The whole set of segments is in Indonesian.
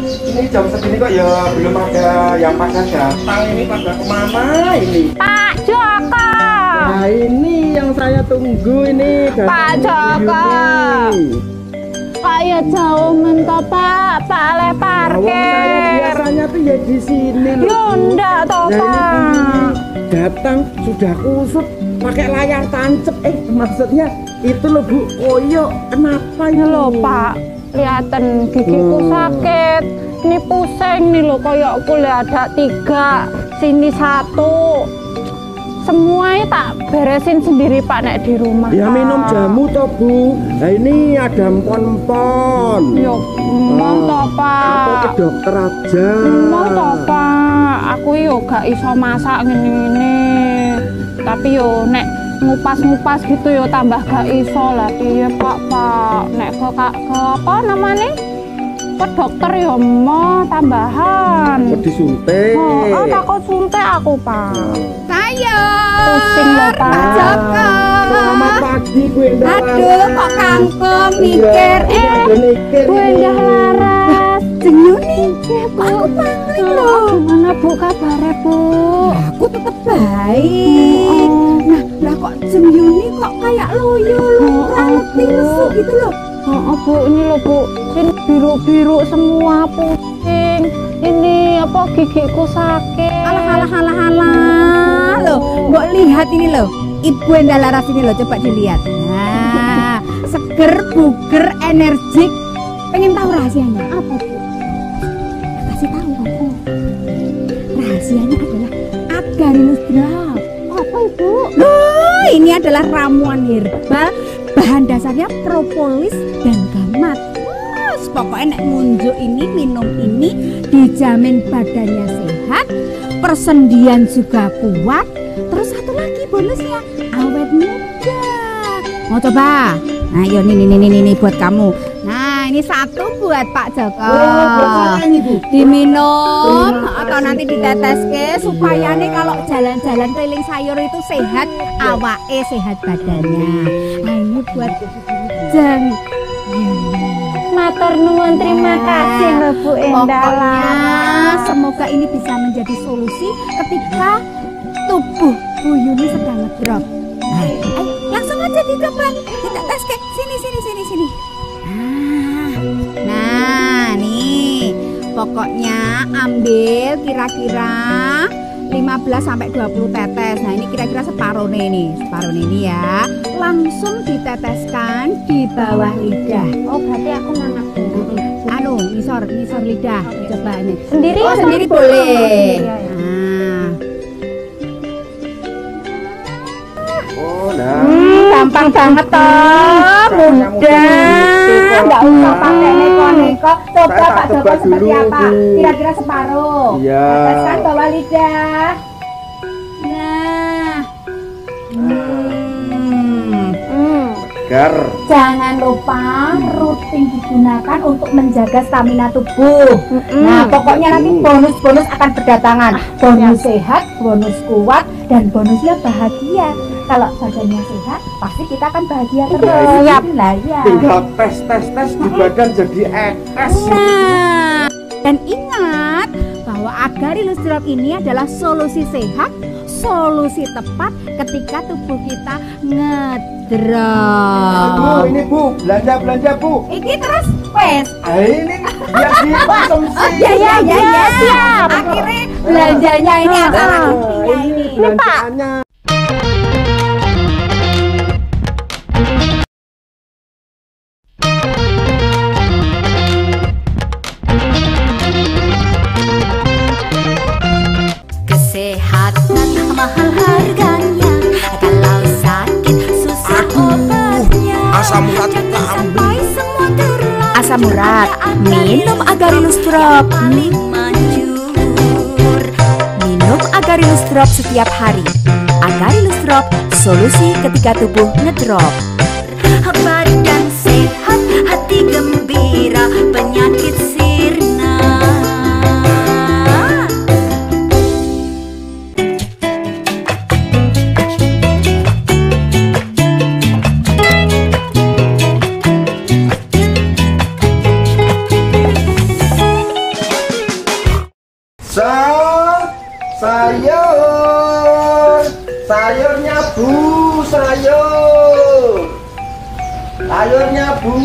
Ini jam segini kok ya belum ada yang pada datang. Ini pada kemana ini? Pak Joko. Nah ini yang saya tunggu ini. Pak Joko. Kok ya jauh mentok Pak, Pak le parkir. Biasanya tuh ya di sini loh. Yo ndak toh Pak. Datang sudah kusut pakai layar tancep. Maksudnya itu loh Bu. Oh yo kenapa ini loh Pak? Lihatin gigiku sakit. Ini pusing nih loh, kayak kulit ada 3, sini 1. Semuanya tak beresin sendiri Pak nek di rumah. Ya Pak. minum jamu toh Bu. Nah ini ada empon-empon. Yuk, mau toh Pak. Atau ke dokter aja. Mau toh Pak. Aku yo gak iso masak ngene-ngene. Tapi yo nek ngupas-ngupas gitu yo tambah gak iso lah. Iya Pak. Nek ke apa namanya? Ke dokter ya mau tambahan. Kok disuntik? Oh, takut suntik aku Pak. Ayo. Pusing loh Pak. Pak Joko. Selamat pagi Bu Endah. Aduh kok kangkung mikir. Bu Endah Laras. Jenyuni. Aku pangling loh. Gimana Bu kabarnya Bu? Aku tetep baik. Nah kok Jenyuni kok kayak loyo loh. Rati lesu gitu loh. Oh Bu, ini loh Bu, sini biru-biru semua, pusing. Ini apa gigiku sakit. Alah loh, mbok lihat ini loh. Ibu Endah Laras ini loh, coba dilihat. Nah, seger, buger, energik. Pengen tahu rahasianya? Apa Bu? Kasih tahu aku. Rahasianya adalah Agarilus Drop. Apa Ibu? Loh, ini adalah ramuan herbal. Bahan dasarnya propolis dan gamat. Pokoknya nek ngunjuk ini, minum ini dijamin badannya sehat, persendian juga kuat. Terus satu lagi bonusnya awet muda. Mau coba? Nah, yo ini buat kamu. Nah, ini satu buat Pak Joko. Diminum atau nanti diteteske supaya nih kalau jalan-jalan keliling sayur itu sehat, awake sehat badannya. Nah, ini buat Jeng. Matur nuwun, terima kasih loh Bu Endah Laras. Semoga ini bisa menjadi solusi ketika tubuh Bu Yuni sedang ngedrop. Langsung aja dicoba, diteteske. Sini. Nah, nih. Pokoknya ambil kira-kira 15 sampai 20 tetes. Nah, ini kira-kira separuh ini ya. Langsung diteteskan di bawah lidah. Oh, berarti aku nanak dulu. Ngisor lidah. Coba ini. Sendiri ya? Sendiri boleh. Nah. Gampang banget toh, mudah. Enggak usah pakai neko-neko. Coba Pak Joko seperti dulu, apa? Bu. Kira-kira separuh. Iya. Teteskan bawah lidah. Nah. Gar. Jangan lupa rutin digunakan untuk menjaga stamina tubuh. Nah, pokoknya nanti bonus-bonus akan berdatangan. Bonus sehat, bonus kuat, dan bonusnya bahagia. Kalau badannya sehat, pasti kita akan bahagia terus. Lah ya. Tinggal tes di badan jadi ekes. Nah, dan ingat bahwa Agarilus Drop ini adalah solusi sehat, solusi tepat ketika tubuh kita ngedrop. Ini Bu, belanja Bu. Ini terus wes. Ini biar dikonsumsi. Ya. Siap. Akhirnya belanjanya ini acara intinya ini. Belanjaannya. Kesehatan mahal harganya, kalau sakit susah obatnya. Asam urat Sampai semua terlambat. Asam urat, minum Agarilus Drop. Paling manjur. Minum Agarilus Drop setiap hari. Agarilus Drop, solusi ketika tubuh ngedrop. Badan sehat, hati gembira, penyakit sirna. Sayurnya Bu, sayurnya Bu.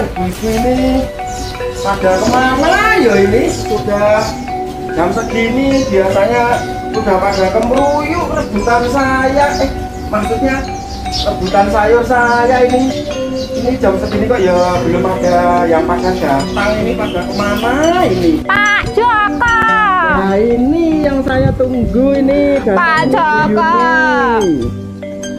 Ibu ini pada kemana ya ini? Sudah jam segini biasanya sudah pada kemeruyuk rebutan saya. Maksudnya rebutan sayur saya ini. Ini jam segini kok ya belum ada yang pada datang. Ini pada kemana ini? Pak Joko. Nah ini yang saya tunggu ini. Pak Joko.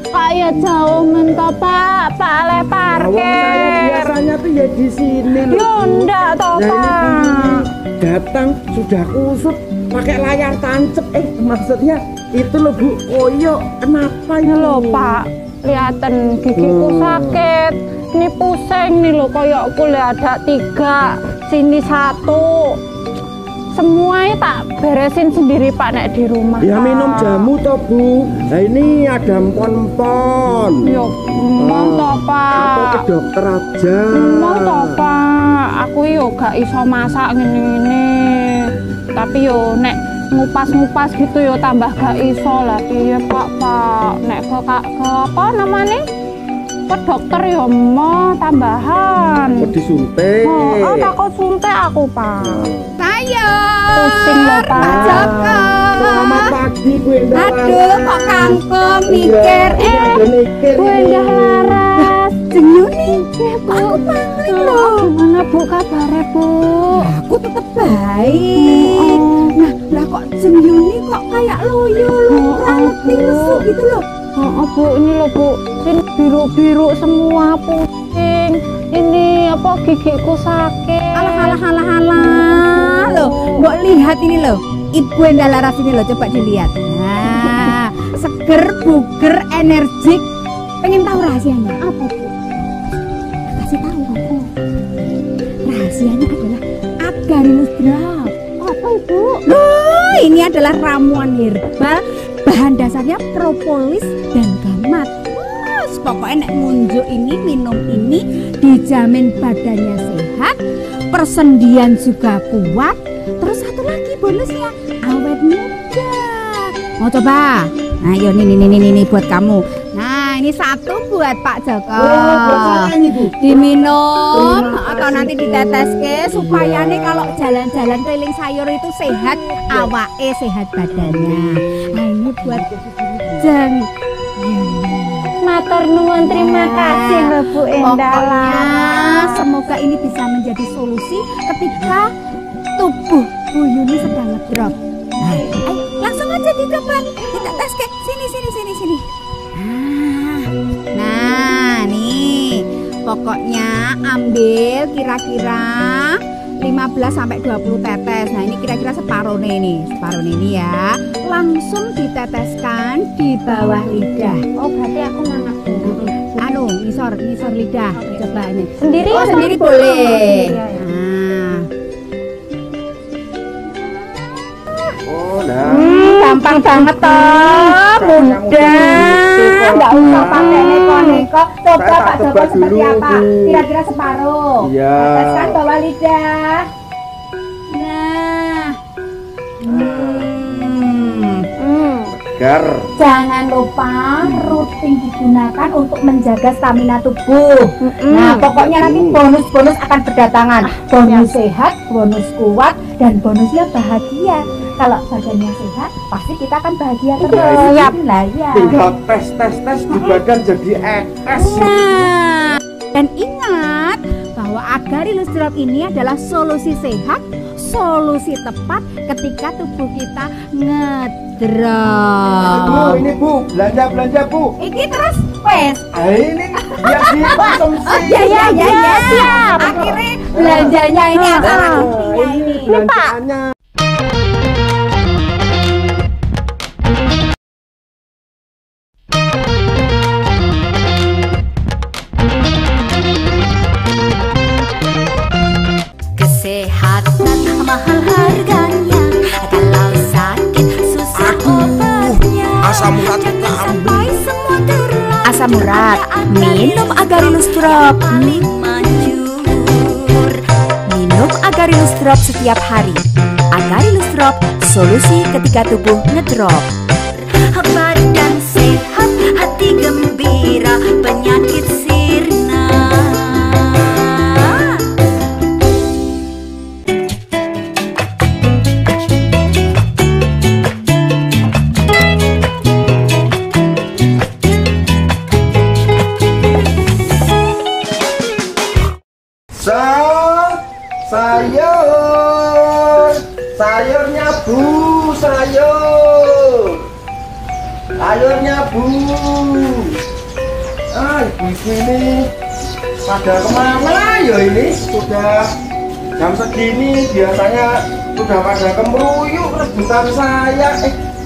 Kok ya jauh mentok Pak le parkir. Saya biasanya tuh ya di sini loh. Ya ndak toh Nah, Pak. ini datang sudah kusut pakai layar tancep. Maksudnya itu loh Bu. Koyo kenapa Ini ini lho Pak, lihatin gigiku sakit. Ini pusing nih lho, koyokku ada 3, sini 1. Semuanya tak beresin sendiri Pak nek di rumah. Ya Pak. minum jamu toh Bu. Nah ini ada empon-empon. Yo, mau toh Pak. Atau ke dokter aja. Mau toh Pak. Aku yo gak iso masak ngene-ngene. Tapi yo nek ngupas-ngupas gitu yo tambah gak iso lah piye Pak. Nek ke apa namanya? Ke dokter yo mau tambahan. Mau disuntik. Oh, takut suntik aku Pak. Pusing Sayur loh Pak. Pak Joko. Selamat pagi Bu Endah. Aduh kok kangkung mikir Bu Endah Laras. Jenyuni aku panggil loh. Gimana Bu kabarnya Bu? Aku tetep baik. Nah lah kok Jenyuni kok kayak loyo rambut lesu gitu loh. Oh Bu, ini loh Bu, ini biru-biru semua, pusing. Ini apa gigiku sakit. Alah loh, mbok lihat ini loh. Ibu Endah Laras ini loh, coba dilihat. Nah, seger, buger, energik. Pengen tahu rahasianya? Apa Bu? Kasih tahu aku. Rahasianya adalah Agarilus Drop. Apa Ibu? Loh, ini adalah ramuan herbal. Bahan dasarnya propolis dan gamat. Pokoknya nek ngunjuk ini, minum ini dijamin badannya sehat, persendian juga kuat. Terus satu lagi bonusnya awet muda. Mau coba? Nah, yo ini buat kamu. Nah, ini satu buat Pak Joko. Diminum atau nanti diteteske supaya nih kalau jalan-jalan keliling sayur itu sehat, awake sehat badannya. Nah, ini buat Jeng. Matur nuwun, terima kasih loh Bu Endah Pokoknya Laras. semoga ini bisa menjadi solusi ketika tubuh Bu Yuni sedang ngedrop. Nah, langsung aja dicoba. Kita tes ke sini. Nah, nih. Pokoknya ambil kira-kira 15 sampai 20 tetes. Nah, ini kira-kira separuh nih ya. Langsung diteteskan di bawah lidah. Oh, berarti aku manak dulu. Ngisor lidah. Coba ini. Sendiri Oh, ya, sendiri Pak? boleh. Iya, iya. Nah. Oh, nah. Gampang banget toh, mudah. Enggak usah pakai neko-neko. Coba Saya Pak tak Joko coba seperti dulu, apa? Bu. Kira-kira separuh. Iya. Teteskan bawah lidah. Nah. Segar. Jangan lupa rutin digunakan untuk menjaga stamina tubuh. Nah, pokoknya nanti bonus-bonus akan berdatangan. Bonus sehat, bonus kuat, dan bonusnya bahagia. Kalau badannya sehat, pasti kita akan bahagia terus. Iya. Lah ya. Tinggal tes di badan jadi es. Nah, dan ingat bahwa Agarilus Drop ini adalah solusi sehat, solusi tepat ketika tubuh kita ngedrop. Bu, ini Bu, belanja Bu. Iki terus wes. Ini biar dikonsumsi. Ya. Akhirnya belanjanya ini acara buktinya ini. Belanjaannya. Kesehatan mahal harganya, kalau sakit susah obatnya. Asam urat kita Sampai semua terlambat. Asam urat, minum Agarilus Drop. Paling manjur. Minum Agarilus Agarilus Drop setiap hari. Agarilus Drop, solusi ketika tubuh ngedrop. Badan sehat, hati gembira, penyakit sirna. Sayurnya Bu, sayurnya Bu. Ibu ini pada kemana ya ini? Sudah jam segini biasanya sudah pada kemeruyuk rebutan saya.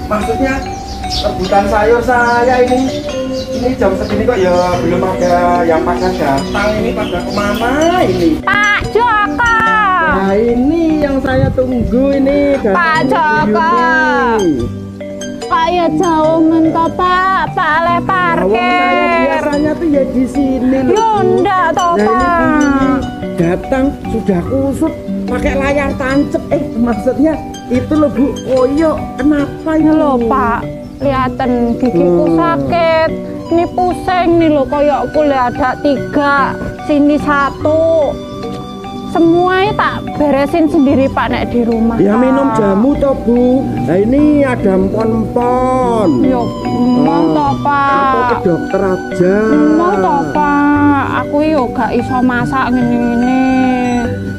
Maksudnya rebutan sayur saya ini. Ini jam segini kok ya belum ada yang pada datang. Ini pada kemana ini? Pak Joko. Nah ini yang saya tunggu ini. Pak Joko. Pak ya jauh mentok Pak, le parkir. Biasanya tuh ya di sini loh. Yo ndak toh Pak. Datang sudah kusut pakai layar tancep. Maksudnya itu loh Bu. Oh yo kenapa itu loh Pak? Lihatin gigiku sakit. Ini pusing nih loh, koyokku lihat ada 3, sini 1. Semuanya tak beresin sendiri Pak nek di rumah. Ya minum jamu toh Bu. Nah ini ada empon-empon. Yo mau toh Pak. Atau ke dokter aja. Mau toh Pak. Aku yo gak iso masak ngene-ngene.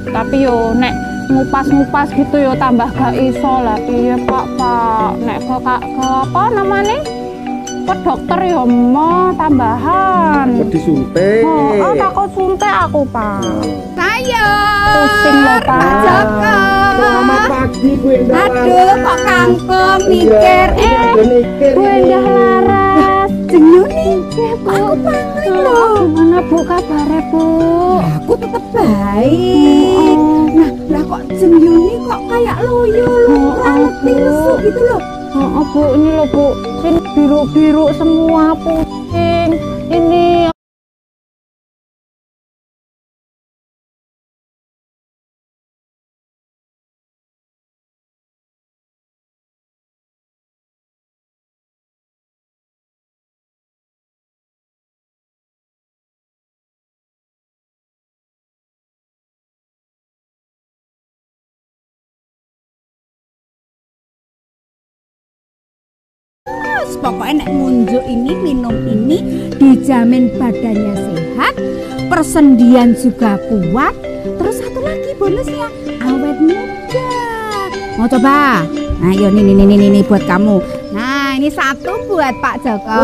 Tapi yo nek ngupas-ngupas gitu yo tambah gak iso lah piye Pak. Nek ke apa namanya? Ke dokter yo mau tambahan. Mau disuntik. Oh, takut suntik aku Pak. Pusing loh Pak Joko. Selamat pagi Bu Endah. Aduh kok kangkung mikir. Bu Endah Laras. Jenyuni, aku panggil loh. Gimana Bu kabarnya Bu? Aku tetap baik. Nah kok Jenyuni kok kayak loyo letih lesu gitu loh. Oh Bu, ini loh Bu, sini biru-biru semua pusing. Ini pokoknya nek ngunjuk ini minum ini dijamin badannya sehat, persendian juga kuat, terus satu lagi bonusnya awet muda. Mau coba? Nah yo ini buat kamu. Nah ini 1 buat Pak Joko.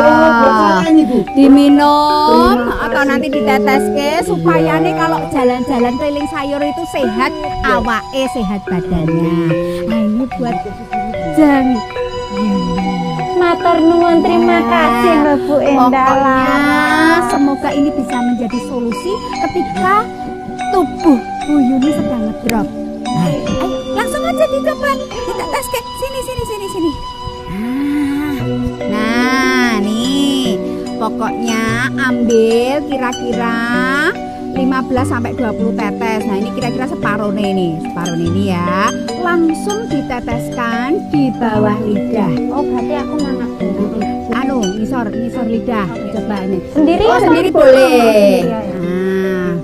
Diminum atau nanti diteteske supaya nih kalau jalan-jalan keliling sayur itu sehat, awake sehat badannya. Nah ini buat Jang. matur nuwun, terima kasih Bu Endah Laras. Semoga ini bisa menjadi solusi ketika tubuh Bu Yuni sedang ngedrop. Nah, ayo langsung aja dicoba, kita tes ke sini. Nah, nih pokoknya ambil kira-kira 15 sampai 20 tetes. Nah, ini kira-kira separuh ini ya. Langsung diteteskan di bawah lidah. Oh, berarti aku mana? Ngisor lidah. Coba ini. Sendiri? Oh, sendiri boleh. Nah.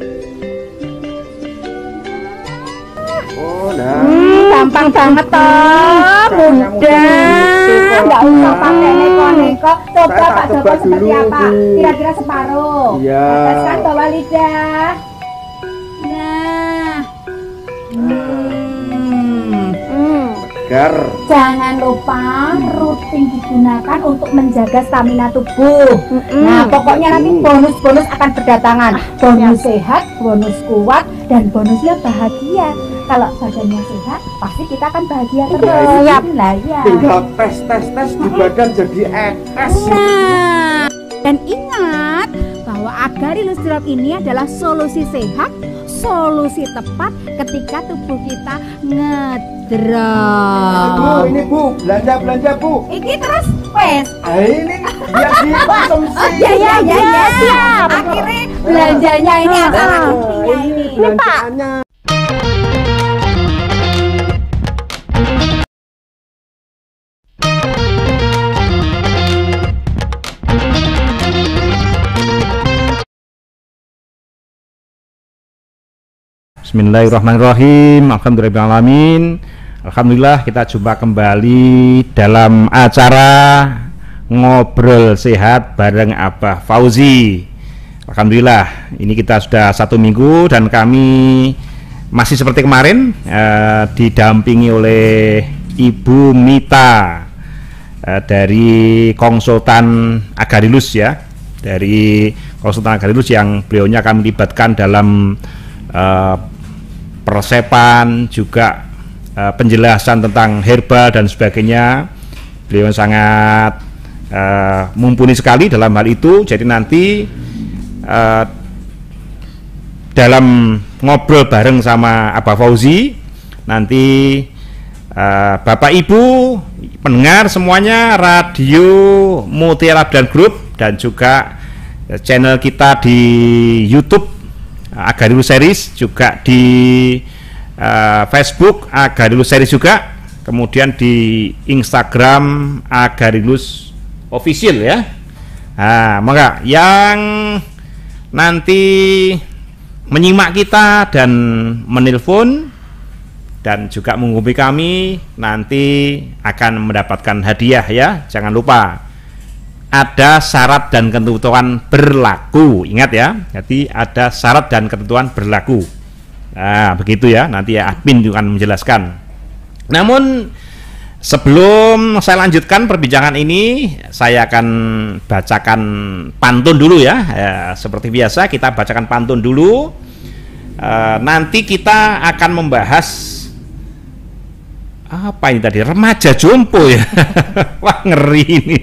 Gampang banget toh, mudah. Enggak usah pakai neko-neko. Coba Pak Joko seperti apa? Kira-kira separuh. Iya. Teteskan bawah lidah. Nah. Segar. Jangan lupa rutin digunakan untuk menjaga stamina tubuh. Nah, pokoknya nanti bonus-bonus akan berdatangan. Bonus sehat, bonus kuat, dan bonusnya bahagia. Kalau badannya sehat, pasti kita akan bahagia terus. Ya. Tinggal tes di badan jadi ekes. Nah, dan ingat bahwa Agarilus Drop ini adalah solusi sehat, solusi tepat ketika tubuh kita ngedrop. Bu, ini Bu, belanja Bu. Iki terus wes. Ini biar dikonsumsi. Ya. Akhirnya belanjanya ini adalah intinya ini. Ini Pak. Bismillahirrahmanirrahim. Alhamdulillahirrahmanirrahim. Alhamdulillah kita jumpa kembali dalam acara Ngobrol Sehat bareng Abah Fauzi. Alhamdulillah ini kita sudah 1 minggu dan kami masih seperti kemarin didampingi oleh Ibu Mita dari konsultan Agarilus ya, dari konsultan Agarilus yang beliaunya kami libatkan dalam peresepan juga penjelasan tentang herbal dan sebagainya. Beliau sangat mumpuni sekali dalam hal itu. Jadi nanti dalam ngobrol bareng sama Abah Fauzi nanti Bapak Ibu pendengar semuanya radio Mutiara dan Group dan juga channel kita di YouTube Agarilus Series, juga di Facebook Agarilus Series juga, kemudian di Instagram Agarilus Official ya. Nah, maka yang nanti menyimak kita dan menelpon dan juga menghubungi kami nanti akan mendapatkan hadiah ya. Jangan lupa ada syarat dan ketentuan berlaku, ingat ya. Jadi ada syarat dan ketentuan berlaku. Nah begitu ya, nanti ya admin juga akan menjelaskan. Namun sebelum saya lanjutkan perbincangan ini, saya akan bacakan pantun dulu ya. Seperti biasa kita bacakan pantun dulu. Nanti kita akan membahas apa ini tadi, remaja jompo ya. Wah ngeri ini.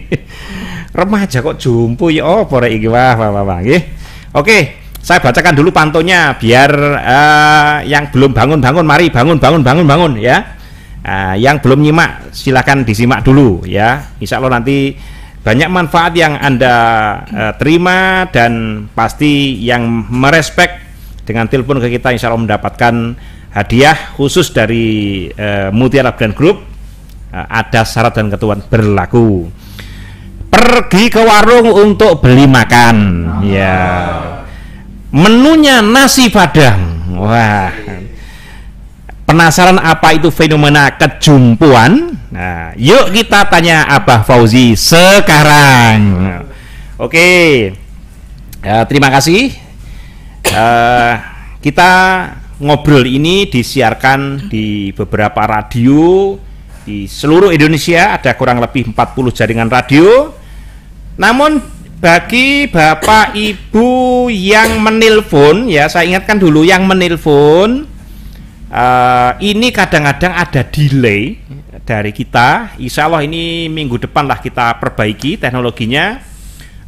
Remaja kok jumpo ya, oh pore iki wah nggih. Oke, saya bacakan dulu pantunnya biar yang belum bangun mari bangun ya. Yang belum nyimak silakan disimak dulu ya. Insya Allah nanti banyak manfaat yang Anda terima dan pasti yang merespek dengan telepon ke kita insya Allah mendapatkan hadiah khusus dari Mutiara Brand Group. Ada syarat dan ketentuan berlaku. Pergi ke warung untuk beli makan ya, menunya nasi padang. Wah, penasaran apa itu fenomena kejumpuan? Nah, yuk kita tanya Abah Fauzi sekarang. Oke, terima kasih. Kita ngobrol ini disiarkan di beberapa radio di seluruh Indonesia, ada kurang lebih 40 jaringan radio. Namun bagi Bapak Ibu yang menelpon ya, saya ingatkan dulu yang menelpon ini kadang-kadang ada delay dari kita. Insya Allah ini minggu depan lah kita perbaiki teknologinya.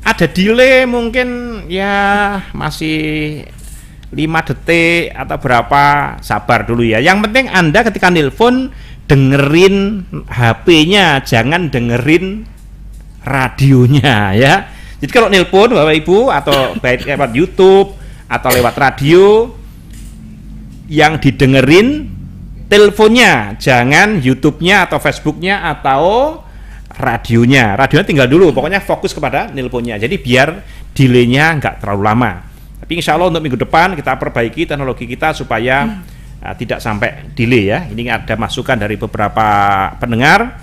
Ada delay mungkin ya masih 5 detik atau berapa, sabar dulu ya. Yang penting Anda ketika nelpon dengerin HP-nya, jangan dengerin radionya ya. Jadi kalau nelpon Bapak Ibu atau baik lewat YouTube atau lewat radio, yang didengerin teleponnya, jangan YouTube-nya atau Facebook-nya atau radionya. Radionya tinggal dulu, pokoknya fokus kepada nelponnya. Jadi biar delay-nya nggak terlalu lama. Tapi insya Allah untuk minggu depan kita perbaiki teknologi kita supaya tidak sampai delay ya. Ini ada masukan dari beberapa pendengar.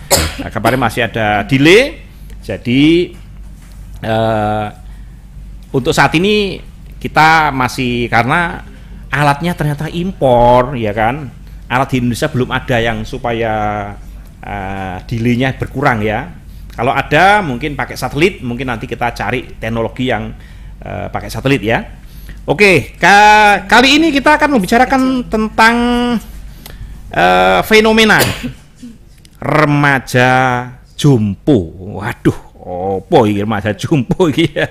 Kemarin masih ada delay. Jadi untuk saat ini kita masih, karena alatnya ternyata impor ya kan. Alat di Indonesia belum ada yang supaya delay-nya berkurang ya. Kalau ada mungkin pakai satelit, mungkin nanti kita cari teknologi yang pakai satelit ya. Oke, kali ini kita akan membicarakan tentang fenomena remaja jompo. Waduh, opo iki remaja jompo iki ya.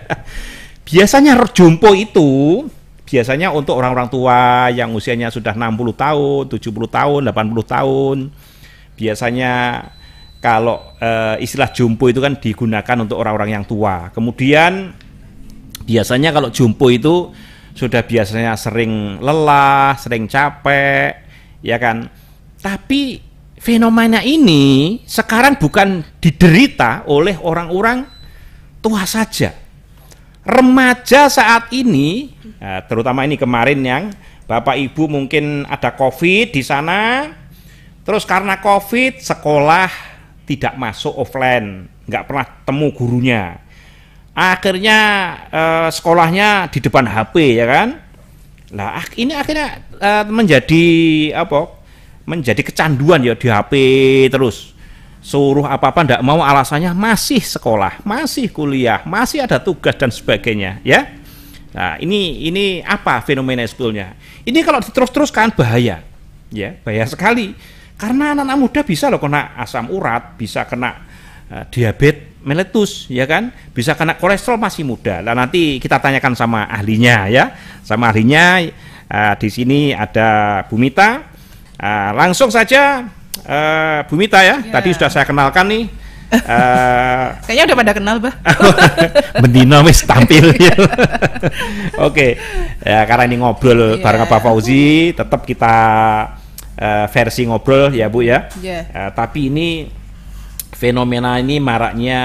Biasanya jompo itu biasanya untuk orang-orang tua yang usianya sudah 60 tahun, 70 tahun, 80 tahun. Biasanya kalau istilah jompo itu kan digunakan untuk orang-orang yang tua. Kemudian biasanya kalau jompo itu sudah biasanya sering lelah, sering capek, ya kan. Tapi fenomena ini sekarang bukan diderita oleh orang-orang tua saja. Remaja saat ini, terutama ini kemarin yang Bapak Ibu mungkin ada COVID di sana, terus karena COVID sekolah tidak masuk offline, nggak pernah temu gurunya. Akhirnya sekolahnya di depan HP ya kan. Nah ini akhirnya menjadi apa? Menjadi kecanduan ya di HP terus. Suruh apa-apa ndak mau, alasannya masih sekolah, masih kuliah, masih ada tugas dan sebagainya ya. Nah ini apa fenomena sebetulnya? Ini kalau diterus-teruskan bahaya ya, bahaya sekali. Karena anak-anak muda bisa loh kena asam urat, bisa kena diabetes meletus ya kan, bisa kena kolesterol masih muda. Nah nanti kita tanyakan sama ahlinya ya, sama ahlinya. Di sini ada Bu Mita. Langsung saja Bu Mita ya. Tadi sudah saya kenalkan nih. Kayaknya udah pada kenal, Bah. Bendino wis tampil ya. Oke. Ya karena ini ngobrol bareng Pak Fauzi, tetap kita versi ngobrol ya Bu ya. Tapi ini fenomena ini maraknya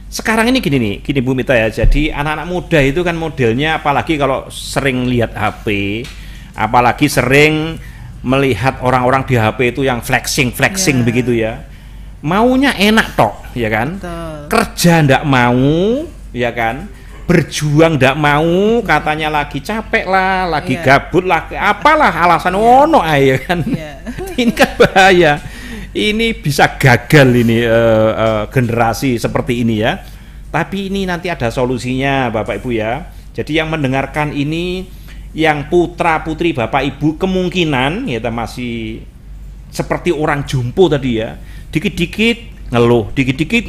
sekarang ini gini Bu Mita ya. Jadi anak-anak muda itu kan modelnya, apalagi kalau sering lihat HP, apalagi sering melihat orang-orang di HP itu yang flexing begitu ya. Maunya enak tok, ya kan? Betul. Kerja ndak mau, ya kan? Berjuang ndak mau, katanya lagi capek lah, lagi gabut lah, apalah alasan ono ya kan? Ini kan bahaya. Ini bisa gagal ini generasi seperti ini ya. Tapi ini nanti ada solusinya Bapak Ibu ya. Jadi yang mendengarkan ini, yang putra putri Bapak Ibu kemungkinan ya masih seperti orang jompo tadi ya. Dikit-dikit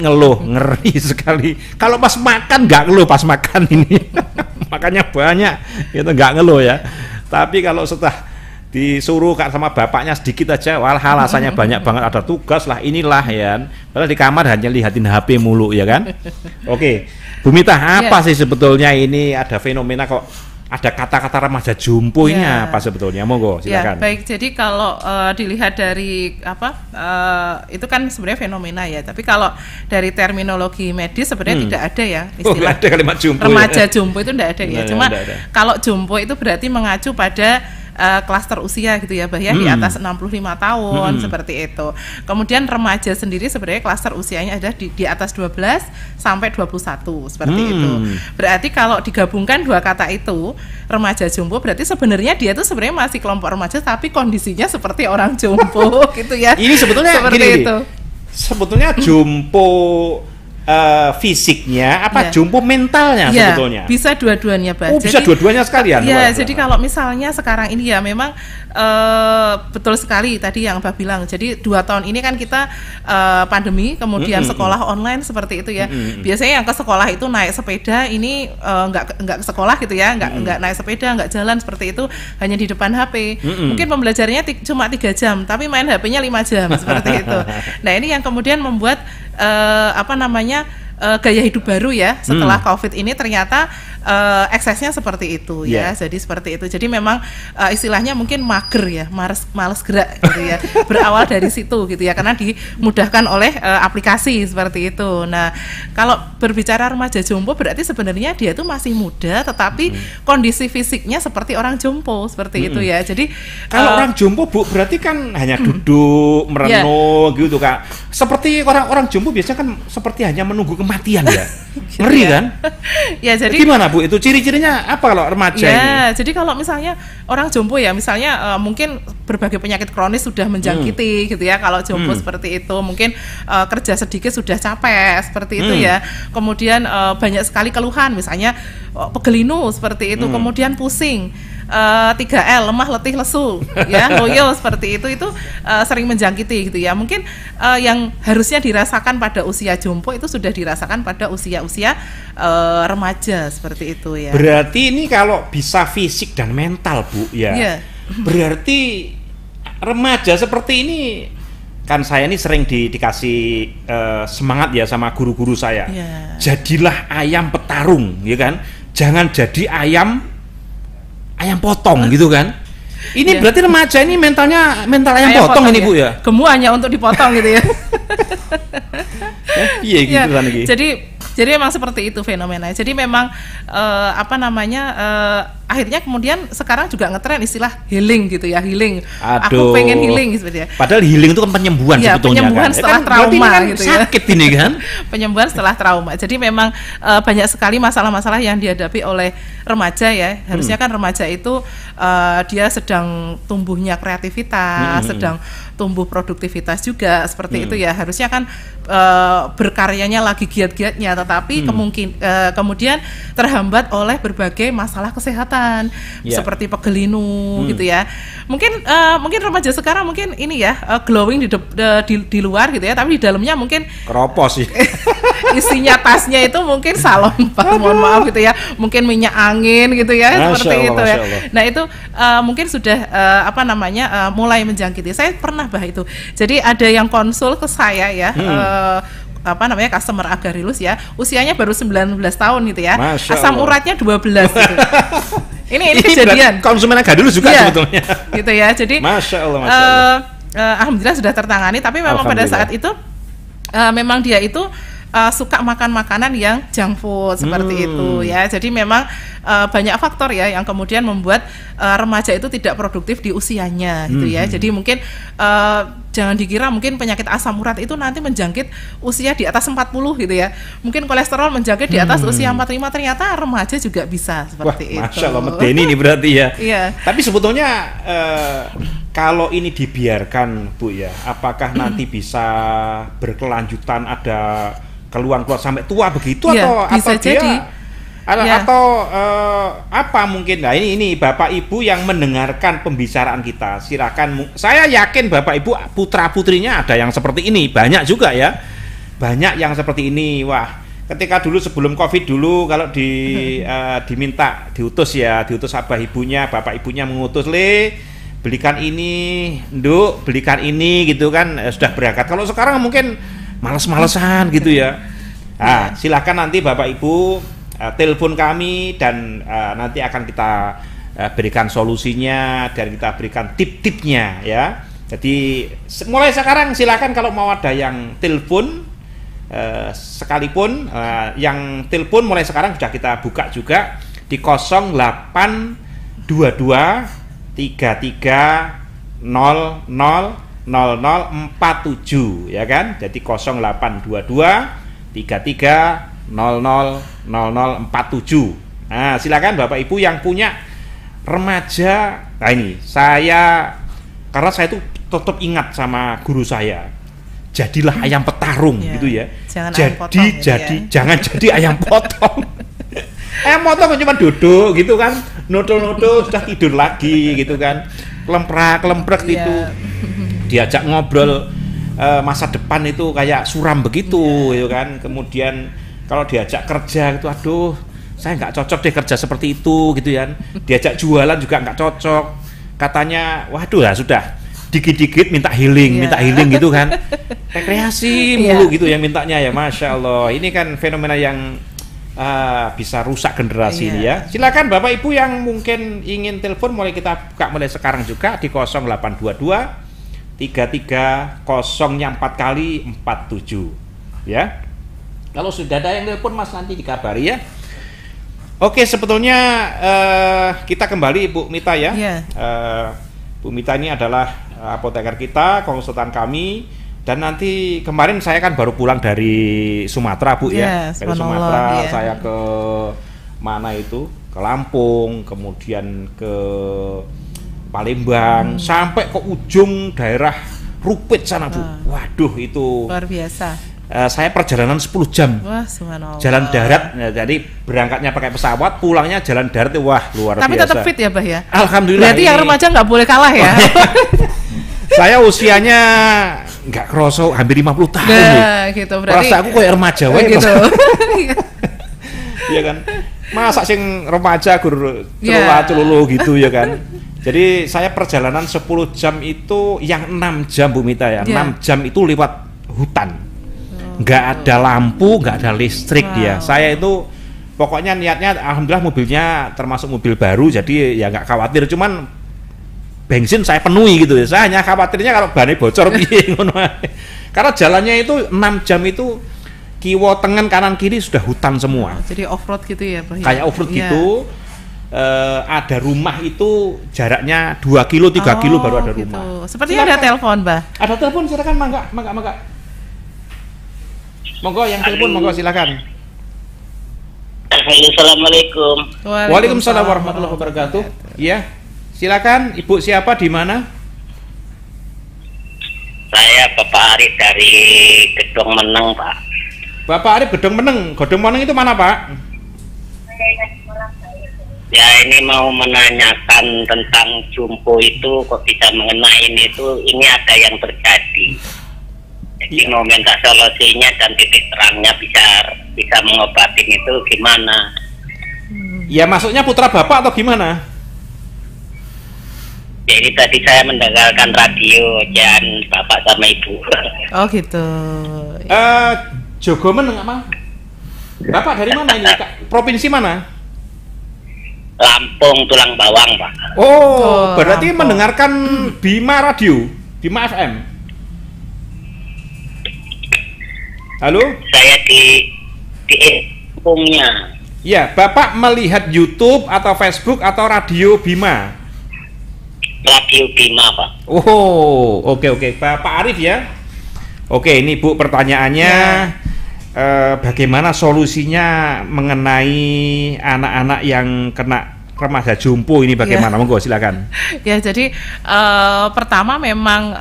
ngeluh, ngeri sekali. Kalau pas makan nggak ngeluh pas makan ini, makannya banyak, itu nggak ngeluh ya. Tapi kalau setelah disuruh sama bapaknya sedikit aja, walah alasannya banyak banget, ada tugas lah, inilah ya. Padahal di kamar hanya lihatin HP mulu ya kan. Oke, Bu Mita, apa sih sebetulnya ini ada fenomena kok? Ada kata-kata remaja jompo ini apa sebetulnya? Monggo silakan. Ya, baik. Jadi kalau dilihat dari itu kan sebenarnya fenomena ya. Tapi kalau dari terminologi medis sebenarnya tidak ada ya istilah ada kalimat jompo. Remaja jompo itu tidak ada ya. Cuma ada. Kalau jompo itu berarti mengacu pada klaster usia gitu ya, bahaya di atas 65 tahun seperti itu. Kemudian remaja sendiri sebenarnya klaster usianya ada di atas 12 sampai 21 seperti itu. Berarti kalau digabungkan dua kata itu, remaja jompo, berarti sebenarnya dia tuh sebenarnya masih kelompok remaja tapi kondisinya seperti orang jompo gitu ya. Ini sebetulnya seperti gini, itu. Sebetulnya jompo fisiknya apa jompo mentalnya sebetulnya? Bisa dua-duanya, Pak. Bisa dua-duanya sekalian. Ya, jadi kalau misalnya sekarang ini ya memang betul sekali tadi yang Mbak bilang. Jadi 2 tahun ini kan kita pandemi, kemudian sekolah online seperti itu ya. Biasanya yang ke sekolah itu naik sepeda, ini nggak ke sekolah gitu ya, nggak naik sepeda, nggak jalan seperti itu, hanya di depan HP. Mungkin pembelajarannya cuma 3 jam, tapi main HP-nya 5 jam seperti itu. Nah ini yang kemudian membuat gaya hidup baru ya setelah COVID ini ternyata eksesnya seperti itu ya. Jadi seperti itu. Jadi memang istilahnya mungkin mager ya, males gerak gitu ya. Berawal dari situ gitu ya, karena dimudahkan oleh aplikasi seperti itu. Nah, kalau berbicara remaja jompo berarti sebenarnya dia tuh masih muda tetapi kondisi fisiknya seperti orang jompo seperti itu ya. Jadi kalau orang jompo Bu berarti kan hanya duduk merenung gitu Kak. Seperti orang-orang jompo biasanya kan seperti hanya menunggu kematian ya. Ngeri kan? Ya jadi gimana Bu? Itu ciri-cirinya apa kalau remaja ini? Ya, jadi kalau misalnya orang jompo ya, misalnya mungkin berbagai penyakit kronis sudah menjangkiti gitu ya. Kalau jompo seperti itu, mungkin kerja sedikit sudah capek seperti itu ya. Kemudian banyak sekali keluhan, misalnya pegelinu seperti itu, kemudian pusing. 3L, lemah, letih, lesu, ya, loyo seperti itu sering menjangkiti gitu ya. Mungkin yang harusnya dirasakan pada usia jompo itu sudah dirasakan pada usia-usia remaja seperti itu ya. Berarti ini kalau bisa fisik dan mental Bu ya. Berarti remaja seperti ini kan, saya ini sering dikasih semangat ya sama guru-guru saya. Jadilah ayam petarung, ya kan? Jangan jadi ayam potong gitu kan. Ini berarti remaja ini mental ayam potong ini Bu ya. Gemuk hanya untuk dipotong gitu ya. Iya gitu kan iki. Jadi memang seperti itu fenomenanya. Jadi memang akhirnya kemudian sekarang juga ngetren istilah healing gitu ya, healing. Aduh. Aku pengen healing gitu ya. Padahal healing itu kan penyembuhan Iya, sebetulnya penyembuhan kan. setelah berarti ini trauma kan gitu ya. sakit ini kan. Penyembuhan setelah trauma. Jadi memang banyak sekali masalah-masalah yang dihadapi oleh remaja ya. Harusnya kan remaja itu dia sedang tumbuhnya kreativitas, sedang tumbuh produktivitas juga seperti itu ya. Harusnya kan berkaryanya lagi giat-giatnya, tetapi kemudian terhambat oleh berbagai masalah kesehatan seperti pegelinu gitu ya. Mungkin remaja sekarang mungkin ini ya glowing di luar gitu ya, tapi di dalamnya mungkin Keropos sih. isinya tasnya itu mungkin salon Pak, mohon maaf gitu ya, mungkin minyak angin gitu ya, Masya seperti Allah, itu ya. Masya Allah. Nah itu mungkin sudah mulai menjangkiti. Saya pernah itu. Jadi ada yang konsul ke saya ya. Customer Agarilus ya, usianya baru 19 tahun gitu ya. Masya Asam Allah. uratnya 12 gitu. ini berarti kejadian. konsumen Agarilus juga Iya, sebetulnya. gitu ya. Jadi Masya Allah, Masya Allah. Alhamdulillah sudah tertangani, tapi memang pada saat itu memang dia itu suka makan makanan yang junk food seperti itu ya. Jadi memang banyak faktor ya yang kemudian membuat remaja itu tidak produktif di usianya gitu ya. Jadi mungkin jangan dikira mungkin penyakit asam urat itu nanti menjangkit usia di atas 40 gitu ya. Mungkin kolesterol menjangkit di atas usia 45, ternyata remaja juga bisa seperti itu. Masya Allah, medeni ini berarti ya. Iya. Tapi sebetulnya kalau ini dibiarkan Bu ya, apakah nanti bisa berkelanjutan, ada keluhan-keluhan sampai tua begitu Ya, atau bisa dia jadi. atau apa mungkin? Nah ini Bapak Ibu yang mendengarkan pembicaraan kita, silakan. Saya yakin Bapak Ibu putra putrinya ada yang seperti ini, banyak juga ya, banyak yang seperti ini. Wah, ketika dulu sebelum COVID dulu kalau diutus abah ibunya, bapak ibunya mengutus, belikan ini, Nduk, belikan ini gitu kan, sudah berangkat. Kalau sekarang mungkin males-malesan gitu ya. Nah, silakan nanti Bapak Ibu telepon kami dan nanti akan kita berikan solusinya dan kita berikan tip-tipnya ya. Jadi mulai sekarang silakan kalau mau ada yang telepon sekalipun yang telepon mulai sekarang sudah kita buka juga di 0822 33 00 0047 ya kan. Jadi 0822 33 00 0047. Nah, silakan Bapak Ibu yang punya remaja. Nah, ini karena saya tuh tetap ingat sama guru saya. Jadilah ayam petarung gitu ya. Jangan jadi ayam potong. Ayam potong cuma duduk gitu kan, noto-noto sudah tidur lagi gitu kan. Kelemprak gitu. Diajak ngobrol masa depan itu kayak suram begitu gitu kan. Kemudian kalau diajak kerja gitu, aduh saya nggak cocok deh kerja seperti itu gitu kan. Diajak jualan juga nggak cocok, katanya waduh ya sudah dikit-dikit minta healing gitu kan, rekreasi mulu gitu yang mintanya ya. Masya Allah, ini kan fenomena yang bisa rusak generasi ini ya. Silakan Bapak Ibu yang mungkin ingin telepon mulai kita buka mulai sekarang juga di 0822 33 0-nya 4 kali 47 ya. Kalau sudah ada yang telepon Mas nanti dikabari ya. Oke, sebetulnya kita kembali Bu Mita ya. Bu Mita ini adalah apoteker kita, konsultan kami, dan nanti kemarin saya kan baru pulang dari Sumatera Bu ya. Dari Sumatera saya ke mana itu? Ke Lampung, kemudian ke Palembang, sampai ke ujung daerah Rupit sana Bu. Waduh itu luar biasa. Saya perjalanan 10 jam. Wah, subhanallah. Jalan darat, jadi berangkatnya pakai pesawat, pulangnya jalan darat. Wah, luar biasa. Tapi tetap fit ya, Bah ya? Alhamdulillah. Berarti yang remaja nggak boleh kalah ya? Saya usianya nggak kerosok hampir 50 tahun. Nah, gitu berarti. Rasa aku kayak remaja gitu. Iya kan? Masa sing remaja gur celula-celulu gitu ya kan? Jadi saya perjalanan 10 jam itu yang 6 jam Bu Mita ya. 6 jam itu lewat hutan. Nggak ada lampu, nggak ada listrik dia. Saya itu pokoknya niatnya, alhamdulillah mobilnya termasuk mobil baru, jadi ya nggak khawatir. Cuman bensin saya penuhi gitu ya. Saya hanya khawatirnya kalau bannya bocor karena jalannya itu 6 jam itu kiwo tengen kanan kiri sudah hutan semua. Jadi off road gitu ya, Pak? Kayak off road gitu. ada rumah itu jaraknya 2 kilo, 3 kilo baru ada gitu. rumah. Sepertinya ada telepon, Mbah. Ada telepon, silakan, mangga. Monggo yang telepon, monggo silakan. Assalamualaikum. Waalaikumsalam warahmatullahi wabarakatuh. Iya, silakan. Ibu siapa, di mana? Saya Bapak Arif dari Gedong Meneng, Pak. Bapak Arif Gedong Meneng. Gedong Meneng itu mana, Pak? Ya, ini mau menanyakan tentang jumbo itu, kok bisa mengenai itu. Ini ada yang terjadi. Jadi mau minta solusinya dan titik terangnya bisa mengobatin itu gimana? Ya, masuknya putra bapak atau gimana? Jadi tadi saya mendengarkan radio dan bapak sama ibu. Oh gitu. Jogomen apa? Bapak dari mana ini? Provinsi mana? Lampung, Tulang Bawang, Pak. Oh, berarti Lampung. mendengarkan Bima Radio, Bima FM. Halo? Saya di Lampungnya. Ya, Bapak melihat YouTube atau Facebook atau radio Bima? Radio Bima, Pak. Oh, oke. Bapak Arif ya. Oke, ini Bu pertanyaannya, bagaimana solusinya mengenai anak-anak yang kena remaja jompo ini bagaimana? Monggo silakan. Ya, jadi pertama memang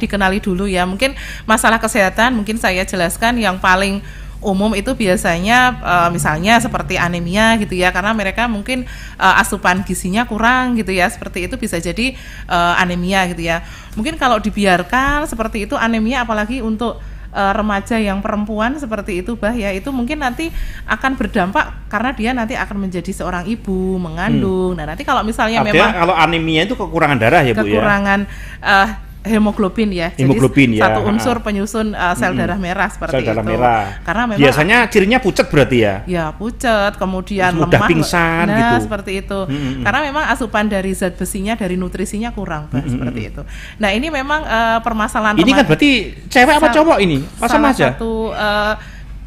dikenali dulu ya. Mungkin masalah kesehatan mungkin saya jelaskan yang paling umum itu biasanya misalnya seperti anemia gitu ya, karena mereka mungkin asupan gizinya kurang gitu ya, seperti itu bisa jadi anemia gitu ya. Mungkin kalau dibiarkan seperti itu anemia, apalagi untuk remaja yang perempuan seperti itu, Bah, ya itu mungkin nanti akan berdampak karena dia nanti akan menjadi seorang ibu mengandung. Nah, nanti kalau misalnya Artinya memang kalau anemia itu kekurangan darah ya, Bu ya. Kekurangan hemoglobin ya. Hemoglobin, jadi ya. satu unsur penyusun sel darah merah seperti Sel darah itu. merah. Karena memang biasanya cirinya pucat berarti ya. Ya, pucat, kemudian Mudah lemah, pingsan nah, gitu. seperti itu. Karena memang asupan dari zat besinya, dari nutrisinya kurang, Pak, seperti itu. Nah, ini memang permasalahan Ini kan berarti cewek apa cowok ini? salah aja. satu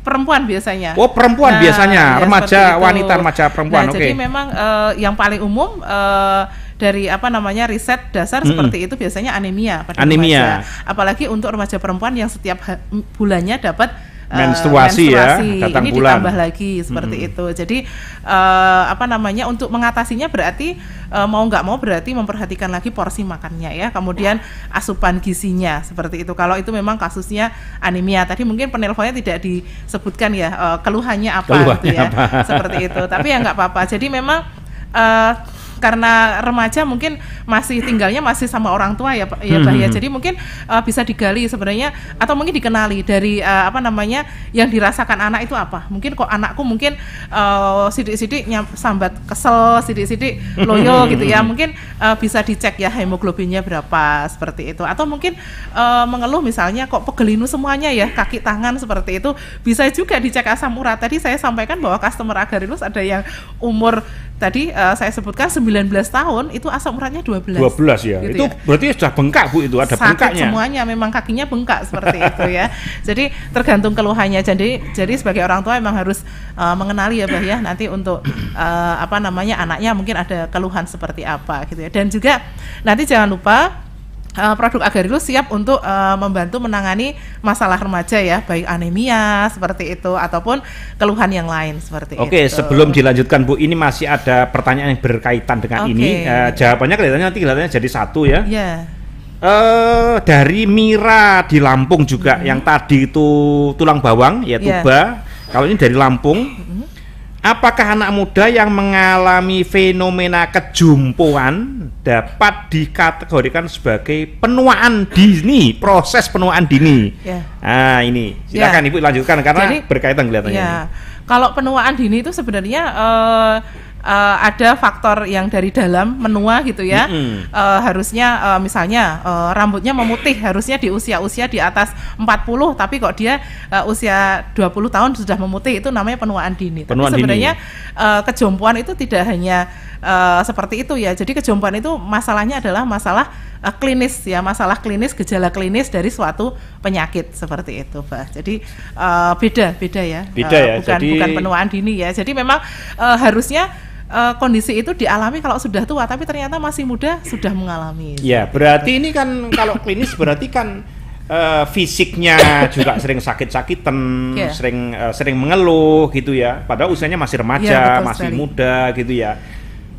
perempuan biasanya. Oh, perempuan biasanya, ya, remaja, seperti itu. wanita, remaja, perempuan. Nah, Oke. jadi memang yang paling umum dari riset dasar seperti itu biasanya anemia pada Anemia. remaja. Apalagi untuk remaja perempuan yang setiap bulannya dapat menstruasi ya, datang ini bulan. ditambah lagi seperti itu. Jadi untuk mengatasinya berarti mau nggak mau berarti memperhatikan lagi porsi makannya ya, kemudian asupan gizinya seperti itu. Kalau itu memang kasusnya anemia, tadi mungkin penelponnya tidak disebutkan ya keluhannya apa gitu ya, seperti itu. Tapi ya nggak apa-apa. Jadi memang karena remaja mungkin tinggalnya masih sama orang tua ya Pak ya, Bah, ya. Jadi mungkin bisa digali sebenarnya atau mungkin dikenali dari yang dirasakan anak itu apa. Mungkin kok anakku mungkin sidik-sidik sambat kesel, sidik-sidik loyo gitu ya. Mungkin bisa dicek ya hemoglobinnya berapa seperti itu. Atau mungkin mengeluh misalnya kok pegelinu semuanya ya, kaki tangan seperti itu. Bisa juga dicek asam urat. Tadi saya sampaikan bahwa customer Agarilus ada yang umur tadi saya sebutkan 19 tahun, itu asam uratnya 12. 12 ya. Gitu itu ya. berarti sudah bengkak, Bu, itu ada sakit bengkaknya. semuanya, memang kakinya bengkak seperti itu ya. Jadi tergantung keluhannya. Jadi sebagai orang tua memang harus mengenali ya, Bah, ya, nanti untuk anaknya mungkin ada keluhan seperti apa gitu ya. Dan juga nanti jangan lupa produk Agarilus siap untuk membantu menangani masalah remaja ya, baik anemia seperti itu ataupun keluhan yang lain seperti itu. Oke, sebelum dilanjutkan, Bu, ini masih ada pertanyaan yang berkaitan dengan ini. Jawabannya kelihatannya jadi satu ya. Ya. Dari Mira di Lampung juga, yang tadi itu Tulang Bawang ya, Tuba. Kalau ini dari Lampung. Apakah anak muda yang mengalami fenomena kejumpoan dapat dikategorikan sebagai penuaan dini, proses penuaan dini? Ya. Nah, ini silakan Ibu lanjutkan karena Jadi, berkaitan kelihatannya. Ya, kalau penuaan dini itu sebenarnya ada faktor yang dari dalam menua gitu ya. Harusnya misalnya rambutnya memutih harusnya di usia-usia di atas 40, tapi kok dia usia 20 tahun sudah memutih, itu namanya penuaan dini. Penuaan tapi sebenarnya kejompoan itu tidak hanya seperti itu ya. Jadi kejompoan itu masalahnya adalah masalah klinis ya, masalah klinis, gejala klinis dari suatu penyakit seperti itu, Bah. Jadi beda ya. Beda ya. Bukan penuaan dini ya. Jadi memang harusnya kondisi itu dialami kalau sudah tua, tapi ternyata masih muda sudah mengalami. Ya, berarti ini kan kalau klinis berarti kan fisiknya juga sering sakit-sakitan, sering mengeluh gitu ya. Padahal usianya masih remaja, masih muda gitu ya.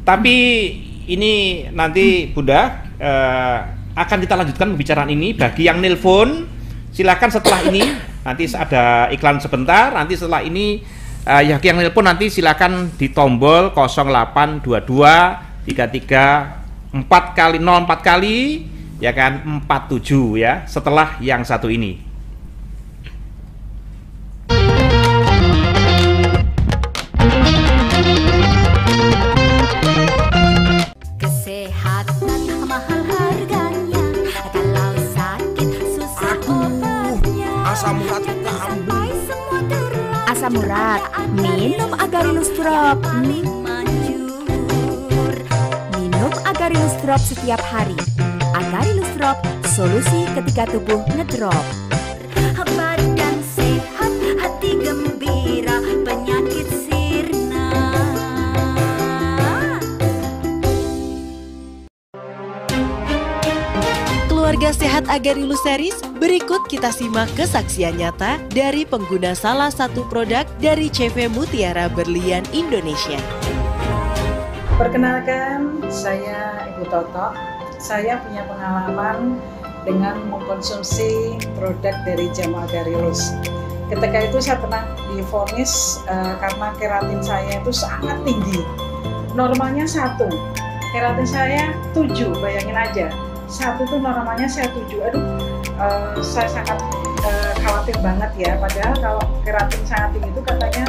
Tapi ini nanti Bunda akan kita lanjutkan pembicaraan ini. Bagi yang nelpon, silakan setelah ini. Nanti ada iklan sebentar. Nanti setelah ini yang nelpon nanti silakan di tombol 0822 33 4 kali 04 kali ya kan 47 ya. Setelah yang satu ini. Kesehatan mahal harganya, kalau sakit susah obatnya. Asam urat Sampai semua terlambat. Asam urat, minum Agarilus Drop. Minum Agarilus Drop setiap hari. Agarilus Drop, solusi ketika tubuh ngedrop. Badan sehat, hati gembira, penyakit sirna. Keluarga sehat Agarilus Series, berikut kita simak kesaksian nyata dari pengguna salah satu produk dari CV Mutiara Berlian Indonesia. Perkenalkan, saya Ibu Toto. Saya punya pengalaman dengan mengkonsumsi produk dari jamu Agarilus. Ketika itu saya pernah divonis karena keratin saya itu sangat tinggi. Normalnya 1, keratin saya 7, bayangin aja. 1 tuh normalnya saya 7. Aduh, saya sangat khawatir banget ya. Padahal kalau keratin sangat tinggi itu katanya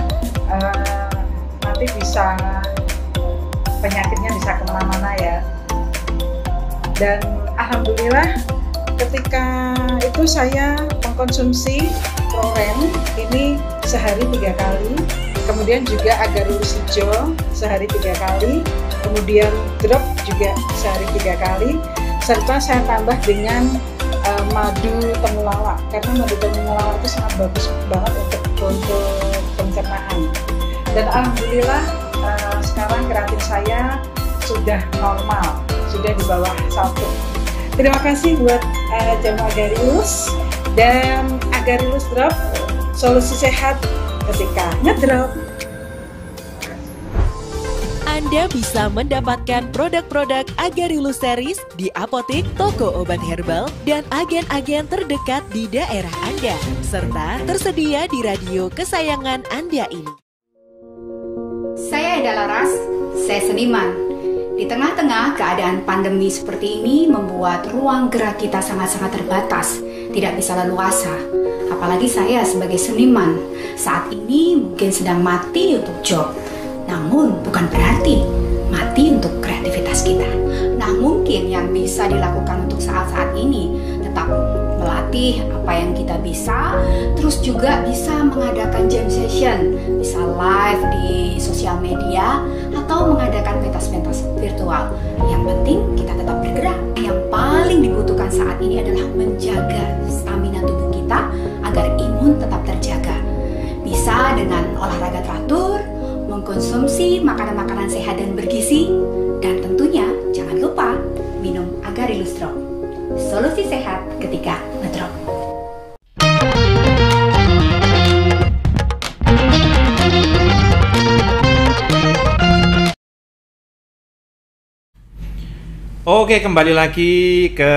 nanti bisa penyakitnya bisa kemana-mana ya. Dan alhamdulillah ketika itu saya mengkonsumsi Proren ini sehari 3 kali, kemudian juga Agarilus hijau sehari 3 kali, kemudian drop juga sehari 3 kali, serta saya tambah dengan madu temulawak, karena madu temulawak itu sangat bagus banget untuk pencernaan. Dan alhamdulillah sekarang keratin saya sudah normal, sudah di bawah 1. Terima kasih buat jamu Agarilus dan Agarilus Drop, solusi sehat ketika ngedrop. Anda bisa mendapatkan produk-produk Agarilus Series di apotek, toko obat herbal, dan agen-agen terdekat di daerah Anda, serta tersedia di radio kesayangan Anda ini. Saya Eda Laras, saya seniman. Di tengah-tengah keadaan pandemi seperti ini membuat ruang gerak kita sangat-sangat terbatas, tidak bisa leluasa. Apalagi saya sebagai seniman, saat ini mungkin sedang mati untuk job. Namun bukan berarti mati untuk kreativitas kita. Nah, mungkin yang bisa dilakukan untuk saat-saat ini tetap melatih apa yang kita bisa, terus juga bisa mengadakan jam session, bisa live di sosial media atau mengadakan pentas-pentas virtual. Yang penting kita tetap bergerak. Yang paling dibutuhkan saat ini adalah menjaga stamina tubuh kita agar imun tetap terjaga. Bisa dengan olahraga teratur, mengkonsumsi makanan-makanan sehat dan bergizi, dan tentunya jangan lupa minum Agarilus Drop, solusi sehat ketika ngedrop. Oke, kembali lagi ke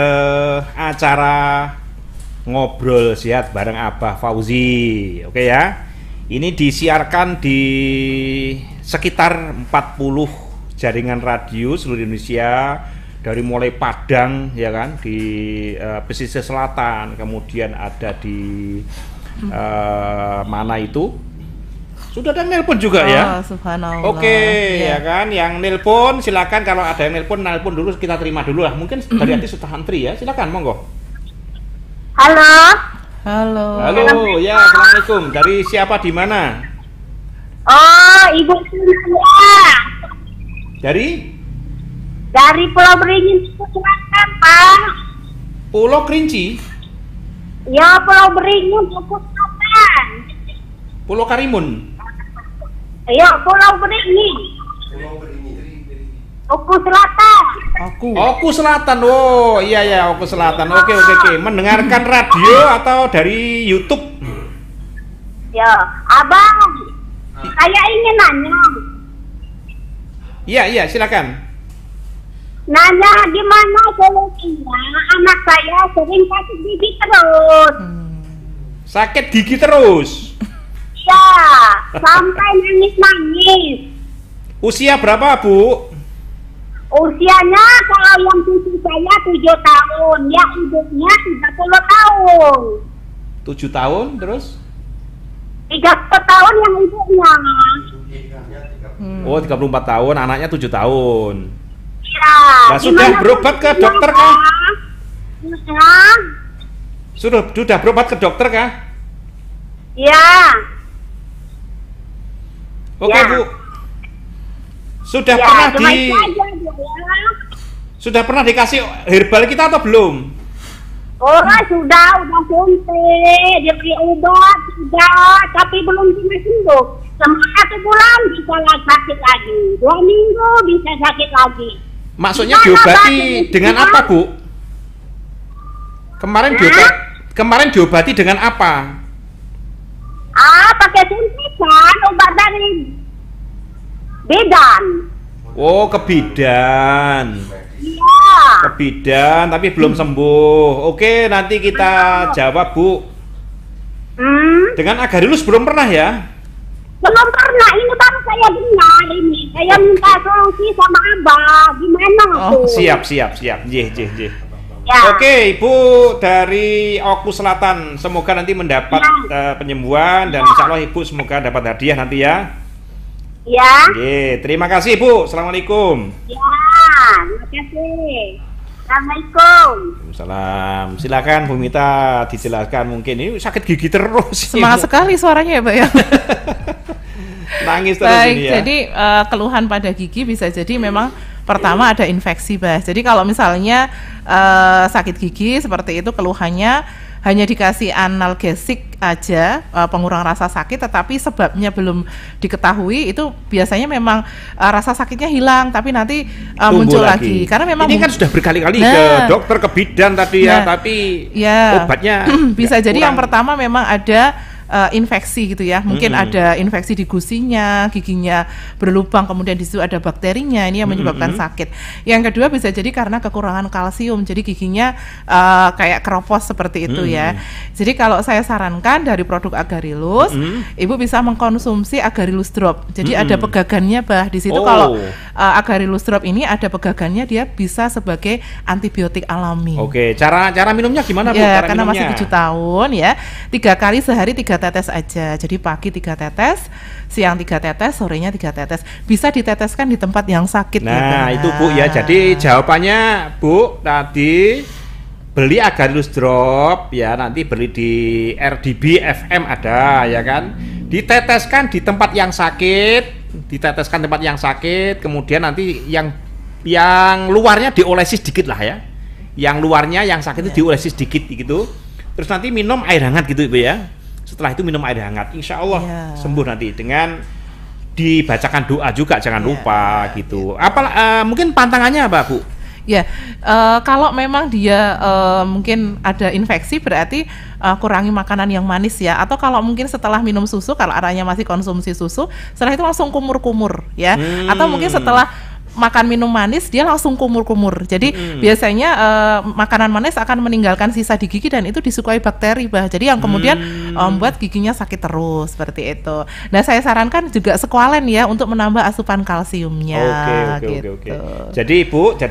acara Ngobrol Sehat bareng Abah Fauzi. Oke ya. Ini disiarkan di sekitar 40 jaringan radio seluruh Indonesia, dari mulai Padang ya kan, di pesisir selatan, kemudian ada di mana itu? Sudah ada nelpon juga ya. Subhanallah. Oke, ya kan, yang nelpon silakan, kalau ada yang nelpon dulu, kita terima dulu lah. Mungkin dari hati sudah antri ya. Silakan, monggo. Halo. Halo. Halo, ya, assalamualaikum. Dari siapa, di mana? Oh, Ibu Cynthia. Dari Pulau Beringin, Selatan, Pak. Pulau Kerinci? Ya, Pulau Beringin, Selatan. Pulau Karimun? Ya, Pulau Beringin. Oku Selatan. Oku Selatan. Oh, iya Oku Selatan. Oke. Mendengarkan radio atau dari YouTube? Ya, Abang. Saya ingin nanya. Iya, silakan. Nanya gimana solusinya anak saya sering sakit gigi terus. Sakit gigi terus? Ya, sampai nangis-nangis. Usia berapa, Bu? Usianya kalau yang cucu saya 7 tahun, ya ibunya 30 tahun. 7 tahun terus? 30 tahun yang ibunya. Oh, 34 tahun, anaknya 7 tahun. Ya. Nah, sudah berobat ke dokter kah? Ya. Sudah berobat ke dokter kah? Ya. Oke, Ya. Bu. Sudah Ya, pernah cuma itu aja, Bu, ya. Sudah pernah dikasih herbal kita atau belum? Sudah suntik, dia beri obat, sudah, tapi belum sembuh. Selama 1 bulan bisa sakit lagi, 2 minggu bisa sakit lagi. Maksudnya Gimana, diobati Pak? dengan apa, Bu? Kemarin diobati dengan apa? Pakai suntikan obat dari bidan. Oh, ke bidan. Iya. Ke bidan tapi belum sembuh. Oke, nanti kita jawab, Bu. Dengan Agarilus belum pernah ya? Belum pernah, ini baru saya dengar ini. Saya minta solusi sama Abah, gimana tuh? Siap. Jih. Ya. Oke, Ibu dari Oku Selatan, semoga nanti mendapat penyembuhan dan insya Allah Ibu semoga dapat hadiah nanti ya. Ya. Oke, terima kasih Bu. Assalamualaikum. Ya, terima kasih. Assalamualaikum. Waalaikumsalam. Silakan Bu Mita dijelaskan, mungkin ini sakit gigi terus. Semangat sekali suaranya ya, Pak ya. Nangis terus Baik, ini ya. jadi keluhan pada gigi bisa jadi memang pertama ada infeksi, Bah. Jadi kalau misalnya sakit gigi seperti itu keluhannya hanya dikasih analgesik aja, pengurang rasa sakit, tetapi sebabnya belum diketahui, itu biasanya memang rasa sakitnya hilang, tapi nanti muncul lagi. Karena memang ini kan sudah berkali-kali ke dokter, ke bidan tadi ya, tapi obatnya bisa jadi yang pertama memang ada infeksi gitu ya, mungkin ada infeksi di gusinya, giginya berlubang, kemudian di situ ada bakterinya, ini yang menyebabkan sakit. Yang kedua bisa jadi karena kekurangan kalsium, jadi giginya kayak keropos seperti itu ya. Jadi kalau saya sarankan dari produk Agarilus, Ibu bisa mengkonsumsi Agarilus Drop. Jadi ada pegagannya, Bah, di situ. Kalau Agarilus Drop ini ada pegagannya, dia bisa sebagai antibiotik alami. Oke, cara minumnya gimana, Bu? Ya, cara karena minumnya? masih 7 tahun ya, 3 kali sehari 3 tetes aja. Jadi pagi 3 tetes, siang 3 tetes, sorenya 3 tetes. Bisa diteteskan di tempat yang sakit. Nah, itu Bu ya. Jadi jawabannya Bu tadi beli Agarilus Drop ya, nanti beli di RDB FM ada ya kan. Diteteskan di tempat yang sakit, kemudian nanti yang luarnya diolesi sedikit lah ya. Yang luarnya yang sakit itu diolesi sedikit gitu. Terus nanti minum air hangat gitu Ibu ya. Setelah itu minum air hangat, insya Allah sembuh nanti dengan dibacakan doa juga, jangan lupa gitu. Mungkin pantangannya apa, Bu? Ya, kalau memang dia mungkin ada infeksi, berarti kurangi makanan yang manis ya. Atau kalau mungkin setelah minum susu, kalau arahnya masih konsumsi susu, setelah itu langsung kumur-kumur ya. Atau mungkin setelah makan minum manis dia langsung kumur-kumur. Jadi biasanya makanan manis akan meninggalkan sisa di gigi dan itu disukai bakteri, Bah. Jadi yang kemudian membuat giginya sakit terus seperti itu. Nah, saya sarankan juga sekualen ya untuk menambah asupan kalsiumnya. Oke. Jadi Ibu,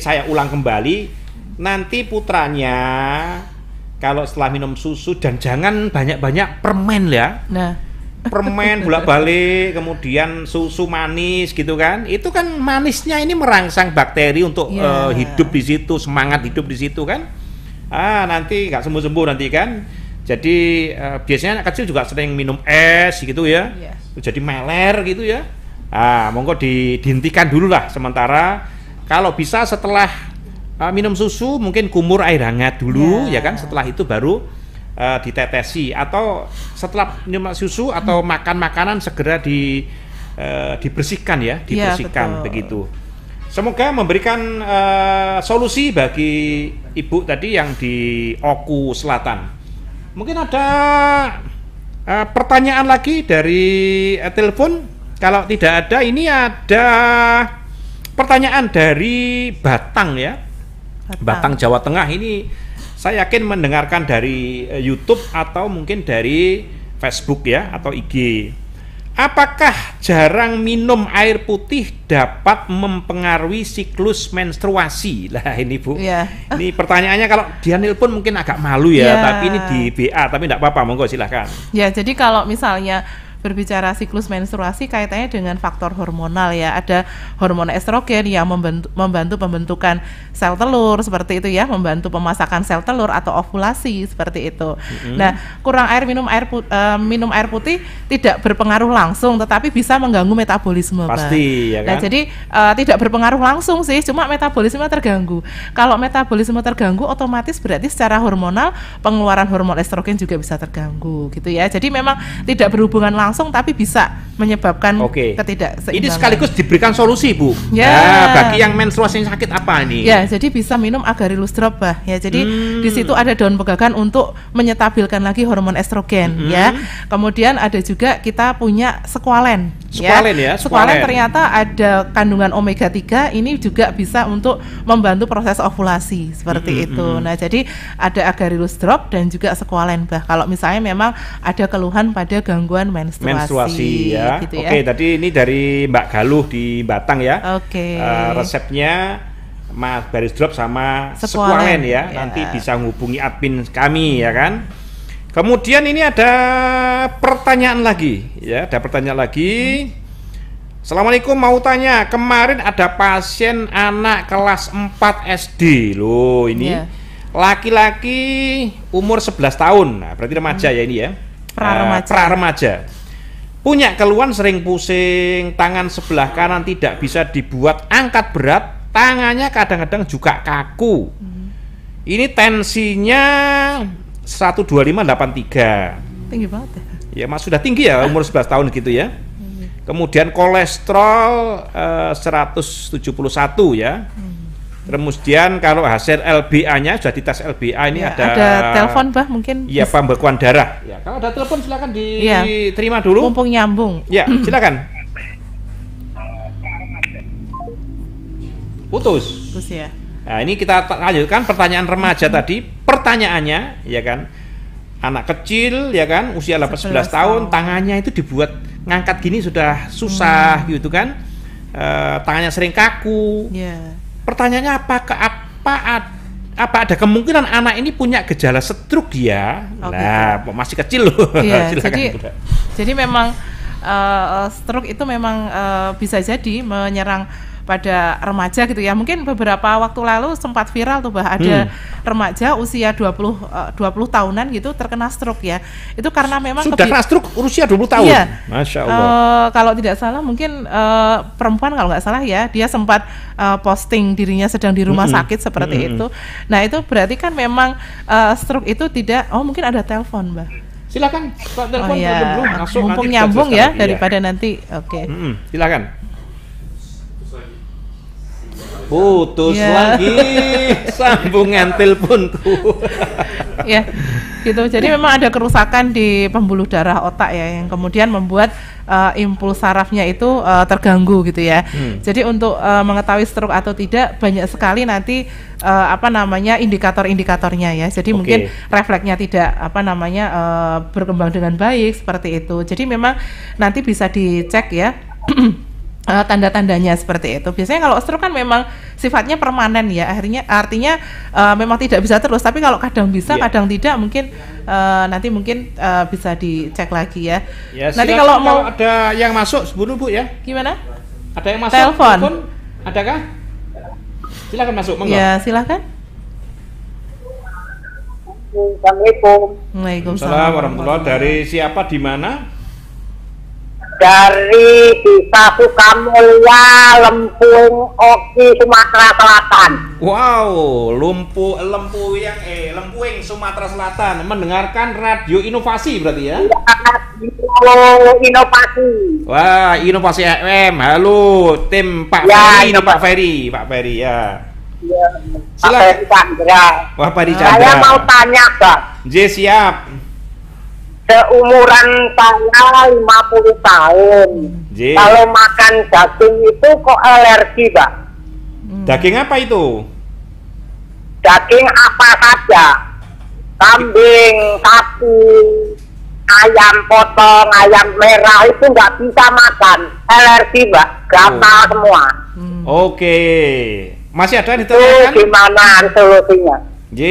saya ulang kembali, nanti putranya kalau setelah minum susu dan jangan banyak-banyak permen ya. Nah, permen bolak-balik, kemudian susu manis gitu kan, itu kan manisnya ini merangsang bakteri untuk hidup di situ, semangat hidup di situ kan. Nanti nggak sembuh-sembuh nanti kan. Jadi biasanya anak kecil juga sering minum es gitu ya, jadi meler gitu ya. Monggo dihentikan dulu lah sementara. Kalau bisa setelah minum susu mungkin kumur air hangat dulu ya kan, setelah itu baru ditetesi, atau setelah minum susu atau makan makanan segera dibersihkan ya, begitu. Semoga memberikan solusi bagi ibu tadi yang di Oku Selatan. Mungkin ada pertanyaan lagi dari telepon. Kalau tidak ada, ini ada pertanyaan dari Batang ya. Batang Jawa Tengah ini saya yakin mendengarkan dari YouTube atau mungkin dari Facebook ya atau IG. Apakah jarang minum air putih dapat mempengaruhi siklus menstruasi? Lah ini Bu, ini pertanyaannya kalau dia nelpon mungkin agak malu ya, tapi ini di BA, tapi tidak apa-apa, monggo silahkan. Ya, jadi kalau misalnya berbicara siklus menstruasi kaitannya dengan faktor hormonal ya, ada hormon estrogen yang membantu pembentukan sel telur seperti itu ya, membantu pemasakan sel telur atau ovulasi seperti itu. Nah, kurang minum air putih tidak berpengaruh langsung, tetapi bisa mengganggu metabolisme. Pasti ya kan. Nah, jadi tidak berpengaruh langsung sih, cuma metabolisme terganggu. Kalau metabolisme terganggu, otomatis berarti secara hormonal pengeluaran hormon estrogen juga bisa terganggu gitu ya. Jadi memang tidak berhubungan langsung tapi bisa menyebabkan ketidakseimbangan. Ini sekaligus diberikan solusi Bu. Bagi yang menstruasinya sakit apa ini? Ya, jadi bisa minum Agarylus Drop bah. Ya, jadi di situ ada daun pegagan untuk menyetabilkan lagi hormon estrogen ya. Kemudian ada juga kita punya Squalene. Squalene ternyata ada kandungan omega 3, ini juga bisa untuk membantu proses ovulasi seperti itu. Nah, jadi ada Agarylus Drop dan juga Squalene bah. Kalau misalnya memang ada keluhan pada gangguan menstruasi ya. Gitu ya. Oke, tadi ini dari Mbak Galuh di Batang ya. Resepnya Mas Agarylus Drop sama Squalene ya. Nanti bisa hubungi admin kami ya kan. Kemudian ini ada pertanyaan lagi ya, Assalamualaikum, mau tanya, kemarin ada pasien anak kelas 4 SD loh ini. Laki-laki umur 11 tahun. Nah, berarti remaja ya ini ya. Pra-remaja. Punya keluhan sering pusing, tangan sebelah kanan tidak bisa dibuat angkat berat, tangannya kadang-kadang juga kaku. Ini tensinya 125/83. Tinggi banget ya. Ya, Mas sudah tinggi ya, umur 11 tahun gitu ya. Kemudian kolesterol 171 ya. Kemudian kalau hasil LBA-nya sudah dites LBA ini ada telepon bah mungkin. Iya, pembekuan darah. Ya, kalau ada telepon silakan diterima dulu. Mumpung nyambung. Ya, silakan. Putus ya. Nah, ini kita lanjutkan pertanyaan remaja tadi. Pertanyaannya ya kan, anak kecil ya kan, usia 11 tahun, tangannya itu dibuat ngangkat gini sudah susah gitu kan. Tangannya sering kaku. Pertanyaannya apa ada kemungkinan anak ini punya gejala stroke dia? Masih kecil loh. Silakan. Jadi memang stroke itu memang bisa jadi menyerang pada remaja gitu ya. Mungkin beberapa waktu lalu sempat viral tuh bah, ada remaja usia 20 tahunan gitu terkena stroke ya. Itu karena memang sudah kena stroke usia 20 tahun. Iya. Masya Allah. Kalau tidak salah mungkin perempuan kalau nggak salah ya, dia sempat posting dirinya sedang di rumah sakit seperti itu. Nah, itu berarti kan memang stroke itu tidak, mungkin ada telepon, Mbak. Silakan telepon dulu langsung, mumpung nyambung ya daripada nanti. Silakan. Putus lagi sambungan telepon tuh. Ya, gitu. Jadi memang ada kerusakan di pembuluh darah otak ya, yang kemudian membuat impuls sarafnya itu terganggu gitu ya. Jadi untuk mengetahui stroke atau tidak banyak sekali nanti indikator-indikatornya ya. Jadi mungkin refleksnya tidak berkembang dengan baik seperti itu. Jadi memang nanti bisa dicek ya. Tanda-tandanya seperti itu. Biasanya kalau stroke kan memang sifatnya permanen ya. Artinya memang tidak bisa terus. Tapi kalau kadang bisa, kadang tidak, mungkin nanti bisa dicek lagi ya. Nanti kalau mau ada yang masuk sebelum Bu ya. Gimana? Ada yang masuk? Telepon. Adakah? Silakan masuk, monggo. Ya, silakan. Assalamualaikum. Waalaikumsalam warahmatullahi. Dari siapa, di mana? Dari Desa Sukamulya, Lempung, Oki, Sumatera Selatan. Wow, Lempuing, Sumatera Selatan. Mendengarkan radio inovasi berarti ya? Inovasi. Wah, Inovasi FM. Halo, tim Pak Ya, Ferry, ini Inovasi. Pak Ferry ya. Iya. Silakan. Pak Ferry Chandra. Wah, Pak Saya Chandra. mau tanya, Bang. J, siap. Seumuran saya 50 tahun. J. Kalau makan daging itu kok alergi, Bang? Daging apa itu? Daging apa saja. Kambing, sapi, ayam potong, ayam merah itu nggak bisa makan. Alergi, Mbak. Gatal semua. Oke. Masih ada yang Itu ditanyakan? gimana solusinya? J,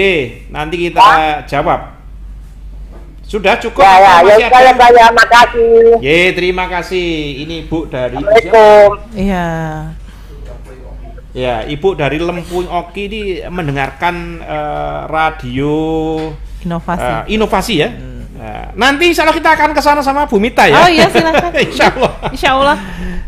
nanti kita jawab. Sudah cukup? Ya, atau masih ada? saya makasih. Ye, terima kasih. Ini Ibu dari Assalamualaikum. Iya. Ya, Ibu dari Lempuing Oki ini mendengarkan radio Inovasi. inovasi ya. Nah, nanti insya Allah kita akan ke sana sama Bu Mita ya. Oh iya, silakan. Insya Allah. Insya Allah.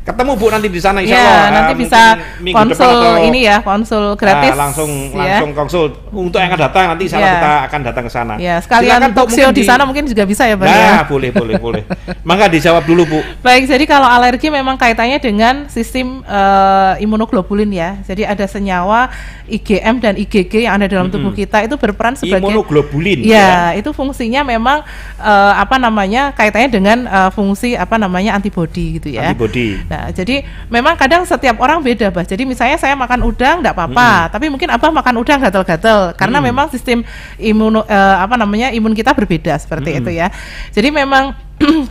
Ketemu Bu nanti di sana insya Ya, Allah. nanti Mungkin bisa minggu depan konsul atau- ini ya, konsul gratis. langsung ya. konsul untuk yang akan datang nanti insya Allah Ya. kita akan datang ke sana. Ya, sekalian Silakan, Bu, talkshow mungkin di sana mungkin juga bisa ya, Bang. Nah, ya. boleh. Mangga dijawab dulu, Bu. Baik, jadi kalau alergi memang kaitannya dengan sistem imunoglobulin ya. Jadi ada senyawa IgM dan IgG yang ada dalam tubuh kita itu berperan sebagai Imunoglobulin. ya, itu fungsinya memang kaitannya dengan fungsi antibodi gitu ya. Antibodi. Nah, jadi memang kadang setiap orang beda, Bah. Jadi misalnya saya makan udang enggak apa-apa, tapi mungkin Abah makan udang gatal-gatal karena memang sistem imun kita berbeda seperti itu ya. Jadi memang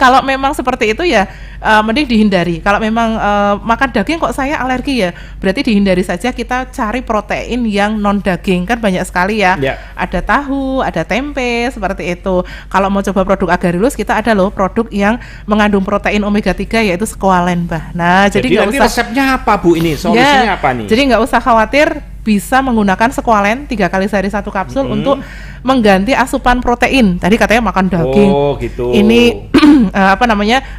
kalau memang seperti itu ya mending dihindari. Kalau memang makan daging kok saya alergi ya, berarti dihindari saja, kita cari protein yang non daging, kan banyak sekali ya. Ada tahu, ada tempe seperti itu. Kalau mau coba produk Agarilus, kita ada loh produk yang mengandung protein omega 3 yaitu squalen, Bah. Nah, jadi nggak nanti usah resepnya apa, Bu, ini? Solusinya apa nih? Jadi nggak usah khawatir, bisa menggunakan squalen 3 kali sehari 1 kapsul untuk mengganti asupan protein. Tadi katanya makan daging. Oh, gitu. Ini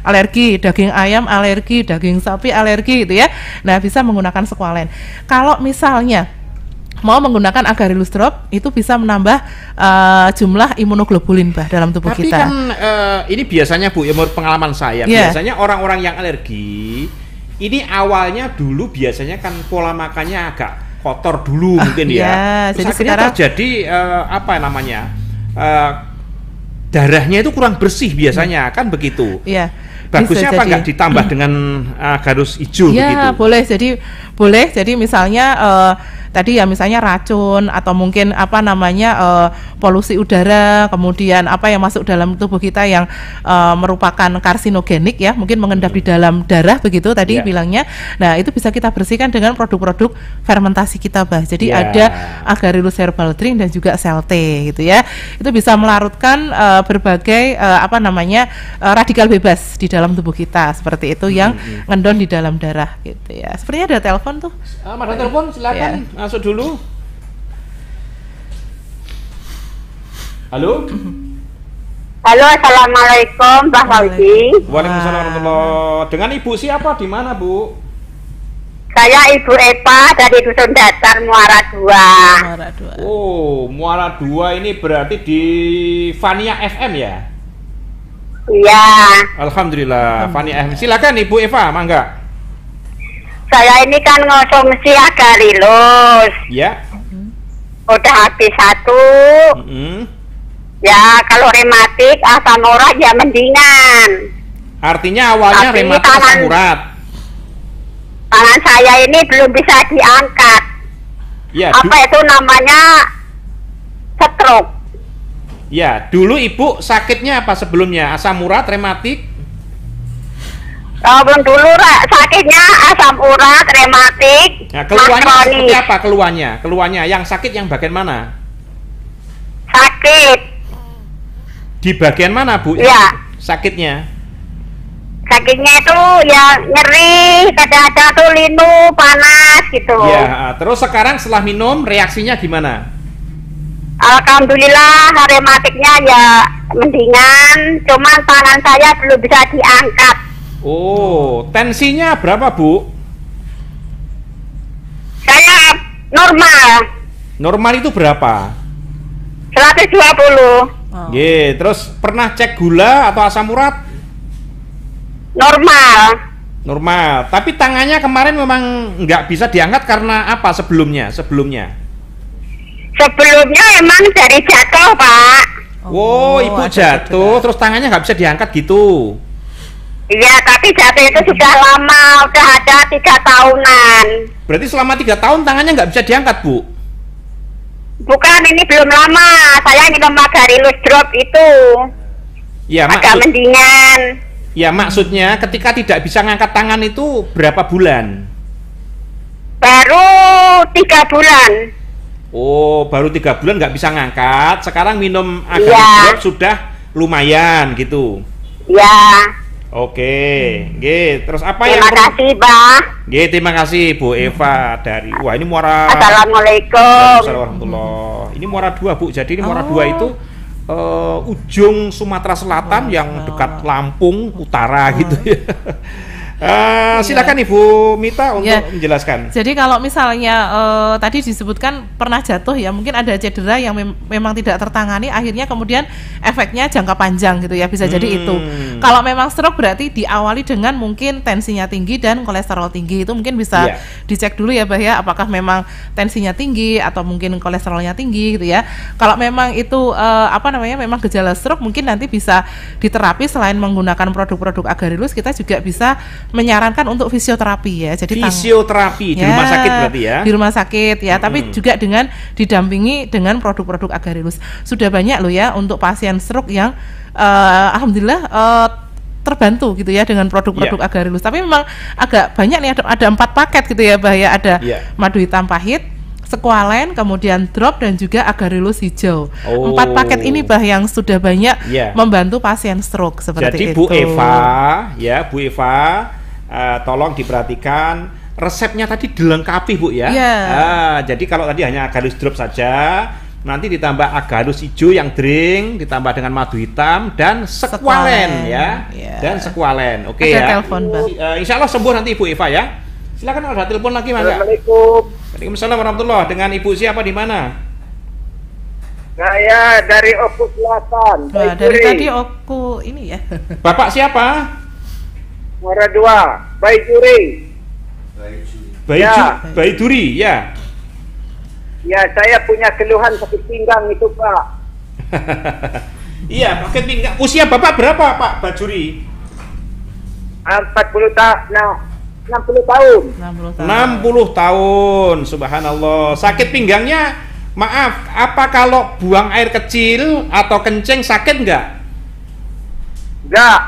alergi, daging ayam alergi, daging sapi alergi gitu ya. Nah, bisa menggunakan squalen. Kalau misalnya mau menggunakan Agarilus Drop, itu bisa menambah jumlah imunoglobulin, Bah, dalam tubuh Tapi kita. kan ini biasanya, Bu, ya menurut pengalaman saya, Yeah. biasanya orang-orang yang alergi ini awalnya dulu biasanya kan pola makannya agak kotor dulu mungkin ya. ya, Terus jadi akhirnya sekarang- terjadi darahnya itu kurang bersih biasanya, kan begitu. Iya. Bagusnya bisa apa jadi. nggak ditambah dengan Agarus hijau Ya, begitu? boleh. Jadi misalnya tadi ya misalnya racun atau mungkin polusi udara, kemudian apa yang masuk dalam tubuh kita yang merupakan karsinogenik ya, mungkin mengendap di dalam darah begitu tadi Ya. bilangnya. Nah, itu bisa kita bersihkan dengan produk-produk fermentasi kita, Bah. Jadi Ya. ada Agarilus Herbal Drink dan juga Selte gitu ya. Itu bisa melarutkan berbagai radikal bebas di dalam tubuh kita seperti itu yang ngendon di dalam darah gitu ya. Sepertinya ada telepon tuh. Ada telepon, silakan masuk dulu. Halo. Halo, assalamualaikum, Mbak Fauzi. Waalaikumsalam warahmatullahi. Dengan Ibu siapa, di mana, Bu? Saya Ibu Eva dari Dusun Datar, Muara 2. Oh, Muara 2 ini berarti di Fania FM ya? Iya. Alhamdulillah, Fania FM. Silakan Ibu Eva, mangga. Saya ini kan ngonsumsi Agarilus. Ya. Udah habis 1. Ya, kalau rematik asam urat ya mendingan. Artinya awalnya Tapi rematik asam urat. Tangan saya ini belum bisa diangkat. Ya, Apa itu namanya stroke. ya, dulu Ibu sakitnya apa sebelumnya? Asam urat, rematik? Belum dulu sakitnya asam urat, rematik, Nah, keluhannya kronis. seperti apa keluhannya? Keluhannya yang sakit yang bagian mana? Sakit. Di bagian mana, Bu? Iya. Sakitnya? Sakitnya itu ya nyeri, kadang-kadang tuh linu, panas gitu. Ya, terus sekarang setelah minum reaksinya gimana? Alhamdulillah rematiknya ya mendingan, cuman tangan saya belum bisa diangkat. Oh, tensinya berapa, Bu? Saya normal, Normal itu berapa? 120. Terus pernah cek gula atau asam urat? Normal. Normal. Tapi tangannya kemarin memang nggak bisa diangkat karena apa sebelumnya? Sebelumnya Sebelumnya emang dari jatuh, Pak. Oh, ibu jatuh, terus tangannya nggak bisa diangkat gitu. Iya, tapi jatuh itu sudah lama, udah ada 3 tahunan. Berarti selama 3 tahun tangannya nggak bisa diangkat, Bu? Bukan, ini belum lama. Saya minum Agarilus drop itu. Ya, agak mendingan. Ya, maksudnya ketika tidak bisa ngangkat tangan itu berapa bulan? Baru 3 bulan. Oh, baru 3 bulan nggak bisa ngangkat. Sekarang minum Agarilus drop sudah lumayan gitu. Ya. Oke, terus apa terima kasih, Pak. Terima kasih Bu Eva dari wah ini Muara. Assalamualaikum. Assalamualaikum. Ini Muara 2, Bu. Jadi ini Muara 2 itu ujung Sumatera Selatan yang dekat Lampung Utara gitu ya. Silakan Ibu Mita untuk menjelaskan. Jadi kalau misalnya tadi disebutkan pernah jatuh ya, mungkin ada cedera yang memang tidak tertangani, akhirnya kemudian efeknya jangka panjang gitu ya, bisa jadi itu. Kalau memang stroke berarti diawali dengan mungkin tensinya tinggi dan kolesterol tinggi, itu mungkin bisa dicek dulu ya Bah ya, apakah memang tensinya tinggi atau mungkin kolesterolnya tinggi gitu ya. Kalau memang itu memang gejala stroke, mungkin nanti bisa diterapi selain menggunakan produk-produk Agarilus, kita juga bisa menyarankan untuk fisioterapi ya. Jadi fisioterapi di rumah sakit berarti ya. Di rumah sakit ya, tapi juga dengan didampingi dengan produk-produk Agarilus. Sudah banyak loh ya untuk pasien stroke yang alhamdulillah terbantu gitu ya dengan produk-produk Agarilus. Tapi memang agak banyak nih, ada 4 paket gitu ya Bah ya. Ada madu hitam pahit, Squalene, kemudian drop dan juga Agarilus hijau. 4 paket ini Bah yang sudah banyak membantu pasien stroke seperti itu. Jadi Bu Eva, tolong diperhatikan resepnya tadi dilengkapi Bu ya. Jadi kalau tadi hanya Agarilus drop saja, nanti ditambah Agarilus hijau yang drink, ditambah dengan madu hitam dan Squalene ya. Dan Squalene. Oke ya. Telepon, Bah. Insya Allah sembuh nanti Ibu Eva ya. Silakan ada telepon lagi Mas. Assalamualaikum. Waalaikumsalam warahmatullahi. Dengan Ibu siapa di mana? Saya dari Oku Selatan. Nah, dari tadi Oku ini ya. Bapak siapa? Muara 2, Baiduri. Baiduri ya. Ya, saya punya keluhan sakit pinggang itu Pak. Iya, sakit pinggang. Usia Bapak berapa Pak Bajuri? 60 tahun. 60 tahun, subhanallah. Sakit pinggangnya, maaf, apa kalau buang air kecil atau kencing sakit nggak? Nggak.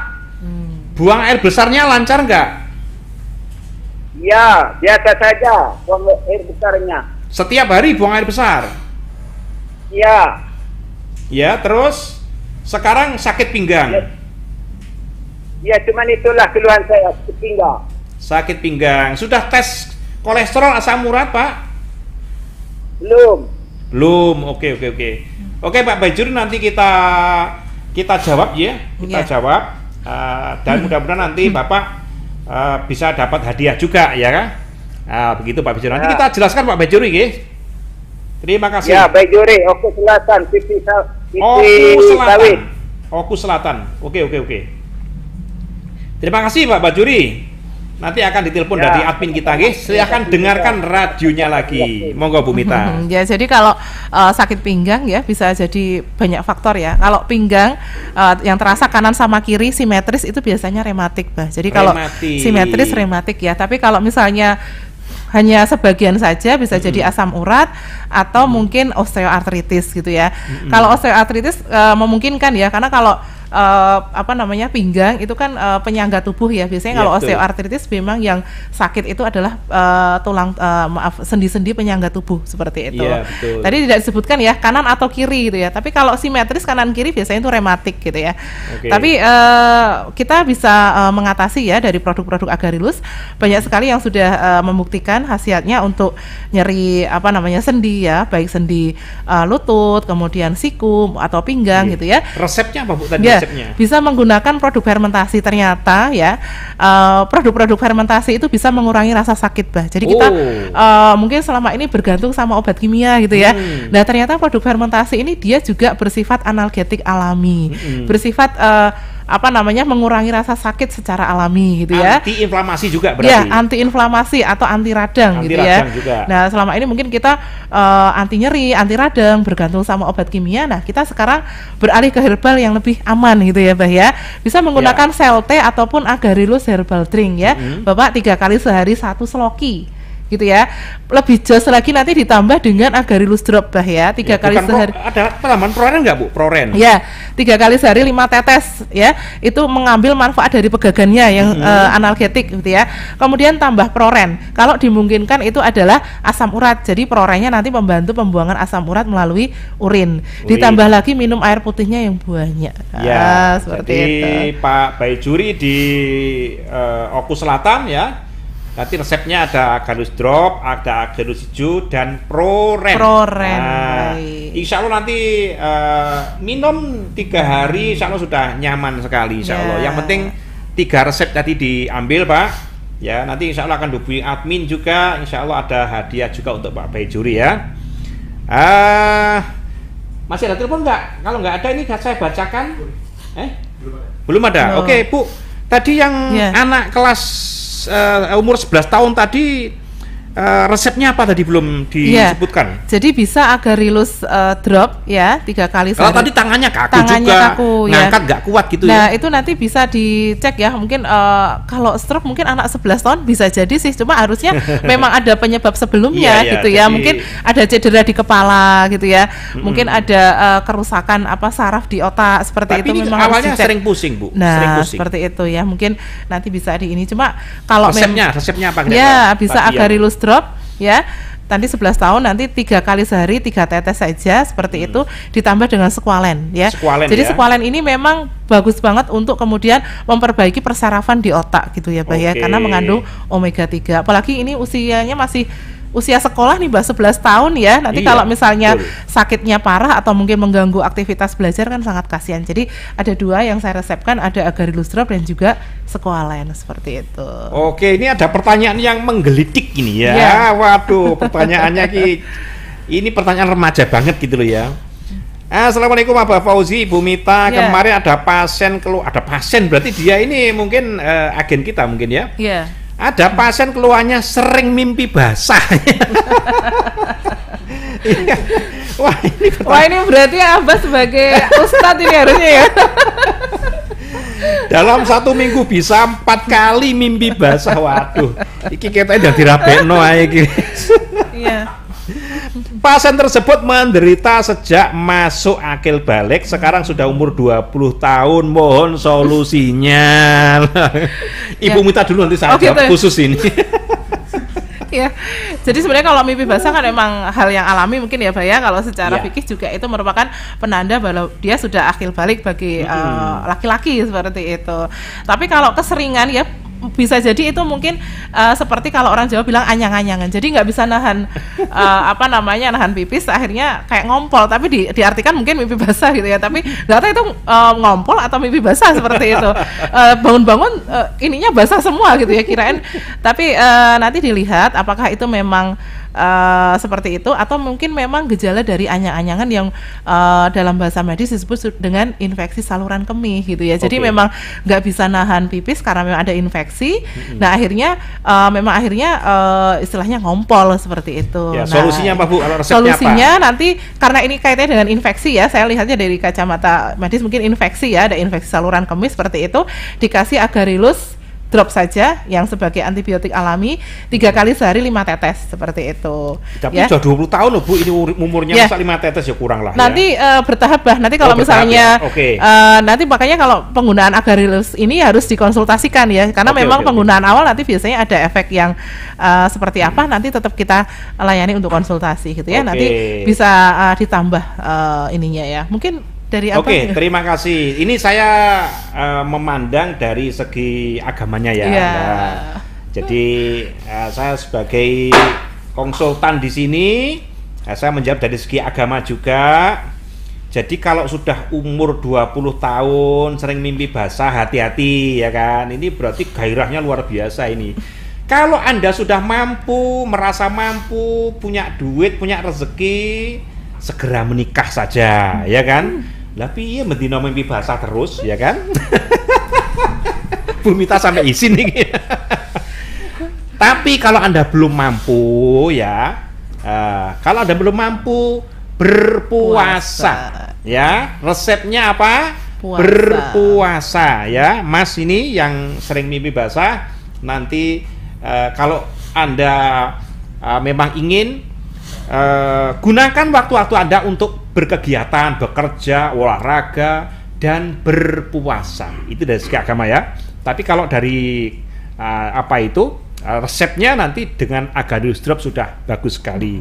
Buang air besarnya lancar nggak? Ya, biasa saja buang air besarnya. Setiap hari buang air besar? Iya. Ya, terus sekarang sakit pinggang? Ya, cuman itulah keluhan saya, sakit pinggang. Sakit pinggang. Sudah tes kolesterol asam urat, Pak? Belum. Oke. Oke, Pak Bajuri, nanti kita jawab ya. Kita jawab. Dan mudah-mudahan nanti Bapak bisa dapat hadiah juga ya kan? Begitu Pak Bajuri. Nanti kita jelaskan Pak Bajuri, guys. Terima kasih. Ya, Bajuri, Oku Selatan, Oku Selatan. Oke. Terima kasih Pak Bajuri. Nanti akan ditelepon dari admin kita, guys. Silahkan dengarkan radionya lagi. Monggo Bu Mita. Ya, jadi kalau sakit pinggang ya bisa jadi banyak faktor ya. Kalau pinggang yang terasa kanan sama kiri simetris itu biasanya rematik, Bah. Jadi kalau simetris rematik ya. Tapi kalau misalnya hanya sebagian saja bisa jadi asam urat atau mungkin osteoartritis gitu ya. Kalau osteoartritis memungkinkan ya, karena kalau pinggang itu kan penyangga tubuh ya. Biasanya kalau osteoartritis memang yang sakit itu adalah sendi-sendi penyangga tubuh seperti itu. Tadi tidak disebutkan ya kanan atau kiri gitu ya. Tapi kalau simetris kanan kiri biasanya itu rematik gitu ya. Tapi kita bisa mengatasi ya dari produk-produk Agarilus. Banyak sekali yang sudah membuktikan khasiatnya untuk nyeri sendi ya, baik sendi lutut, kemudian siku atau pinggang gitu ya. Resepnya apa Bu tadi? Bisa menggunakan produk fermentasi. Ternyata ya produk-produk fermentasi itu bisa mengurangi rasa sakit, Bah. Jadi kita mungkin selama ini bergantung sama obat kimia gitu ya. Nah, ternyata produk fermentasi ini dia juga bersifat analgetik alami, bersifat mengurangi rasa sakit secara alami gitu ya. Anti-inflamasi juga berarti. Ya, anti-inflamasi atau anti radang gitu ya. Juga. Nah, selama ini mungkin kita anti nyeri, anti radang, bergantung sama obat kimia. Nah, kita sekarang beralih ke herbal yang lebih aman gitu ya, Bah ya. Bisa menggunakan sel teh ataupun Agarylus herbal drink ya. Bapak 3 kali sehari 1 seloki. Gitu ya. Lebih jos lagi nanti ditambah dengan Agarylus drop, Bah ya. 3 kali sehari. Ada tambahan proren nggak, Bu? Proren. Ya, 3 kali sehari 5 tetes ya. Itu mengambil manfaat dari pegagannya yang analgetik gitu ya. Kemudian tambah proren. Kalau dimungkinkan itu adalah asam urat. Jadi prorennya nanti membantu pembuangan asam urat melalui urin. Ditambah lagi minum air putihnya yang banyak. Ya, seperti jadi itu. Pak Baijuri di Oku Selatan ya. Nanti resepnya ada Agarylus drop, ada Agarylus hijau dan proren. Nah, insya Allah nanti minum 3 hari, insya Allah sudah nyaman sekali, insya Allah. Yang penting 3 resep tadi diambil, Pak. Ya, nanti insya Allah akan dihubungi admin juga. Insya Allah ada hadiah juga untuk Pak Baijuri ya. Masih ada telepon nggak? Kalau nggak ada ini saya bacakan. Belum ada. Oke, Bu. Tadi yang anak kelas umur 11 tahun tadi resepnya apa tadi belum disebutkan? Jadi bisa Agarylus drop ya 3 kali sehari. Kalau tadi tangannya kaku juga, ngangkat nggak kuat gitu ya. Nah itu nanti bisa dicek ya. Mungkin kalau stroke mungkin anak 11 tahun bisa jadi sih. Cuma harusnya memang ada penyebab sebelumnya gitu ya. Mungkin ada cedera di kepala gitu ya. Mungkin ada kerusakan saraf di otak seperti tapi itu. Ini memang awalnya sering pusing, Bu. Nah sering pusing. seperti itu ya. Mungkin nanti bisa di ini. Cuma kalau resepnya apa? Ya bisa Agarylus drop ya. Nanti 11 tahun nanti 3 kali sehari 3 tetes saja seperti itu, ditambah dengan squalen ya. Jadi squalen ini memang bagus banget untuk kemudian memperbaiki persarafan di otak gitu ya, Pak ya, karena mengandung omega 3. Apalagi ini usianya masih usia sekolah nih, Mbak, 11 tahun ya. Nanti kalau misalnya sakitnya parah atau mungkin mengganggu aktivitas belajar kan sangat kasihan. Jadi ada 2 yang saya resepkan, ada Agarylus drop dan juga squalen seperti itu. Oke, ini ada pertanyaan yang menggelitik ini ya. Waduh, pertanyaannya ini pertanyaan remaja banget gitu loh ya. Assalamualaikum Abah Fauzi, Ibu Mita. Kemarin ada pasien berarti dia ini mungkin agen kita mungkin ya. Ada pasien keluarnya sering mimpi basah. Wah ini berarti Abah sebagai ustadz ini harusnya ya. Dalam 1 minggu bisa 4 kali mimpi basah. Waduh, iki kita udah dirapekno ae iki. Iya. Pasien tersebut menderita sejak masuk akil balik, sekarang sudah umur 20 tahun. Mohon solusinya. Ibu Mita dulu, nanti saya jawab khusus ini. Ya, jadi sebenarnya kalau mimpi basah kan memang hal yang alami mungkin ya, Pak ya. Kalau secara fikih juga itu merupakan penanda bahwa dia sudah akil balik bagi laki-laki seperti itu. Tapi kalau keseringan ya bisa jadi itu mungkin seperti kalau orang Jawa bilang anyang-anyangan. Jadi nggak bisa nahan nahan pipis, akhirnya kayak ngompol. Tapi diartikan mungkin mimpi basah gitu ya. Tapi nggak tahu itu ngompol atau mimpi basah seperti itu. Bangun-bangun ininya basah semua gitu ya kirain. Tapi nanti dilihat apakah itu memang seperti itu atau mungkin memang gejala dari anyang-anyangan yang dalam bahasa medis disebut dengan infeksi saluran kemih gitu ya. Jadi memang nggak bisa nahan pipis karena memang ada infeksi. Nah akhirnya istilahnya ngompol seperti itu. Ya, solusinya apa, Bu? Solusinya nanti karena ini kaitannya dengan infeksi ya, saya lihatnya dari kacamata medis mungkin infeksi ya, ada infeksi saluran kemih seperti itu, dikasih Agarylus drop saja yang sebagai antibiotik alami 3 kali sehari 5 tetes seperti itu. Tapi sudah 20 tahun loh, Bu, ini umurnya masa 5 tetes ya kurang lah. Nanti bertahap, Bah. Nanti kalau misalnya nanti makanya kalau penggunaan Agarylus ini harus dikonsultasikan ya, karena memang penggunaan awal nanti biasanya ada efek yang seperti apa, nanti tetap kita layani untuk konsultasi gitu ya. Nanti bisa ditambah ininya ya. Mungkin terima kasih. Ini saya memandang dari segi agamanya ya. Nah, jadi saya sebagai konsultan di sini, saya menjawab dari segi agama juga. Jadi kalau sudah umur 20 tahun sering mimpi basah, hati-hati ya kan. Ini berarti gairahnya luar biasa ini. Kalau Anda sudah merasa mampu, punya duit, punya rezeki, segera menikah saja ya kan. Lah piye mendino mimpi basah terus, ya kan? Bu Mita sampai izin nih. Tapi kalau Anda belum mampu ya, kalau Anda belum mampu berpuasa, ya resepnya apa? Berpuasa ya, Mas ini yang sering mimpi basah. Nanti kalau Anda memang ingin gunakan waktu-waktu Anda untuk berkegiatan, bekerja, olahraga, dan berpuasa. Itu dari segi agama ya. Tapi kalau dari resepnya nanti dengan Agarylus Drop sudah bagus sekali.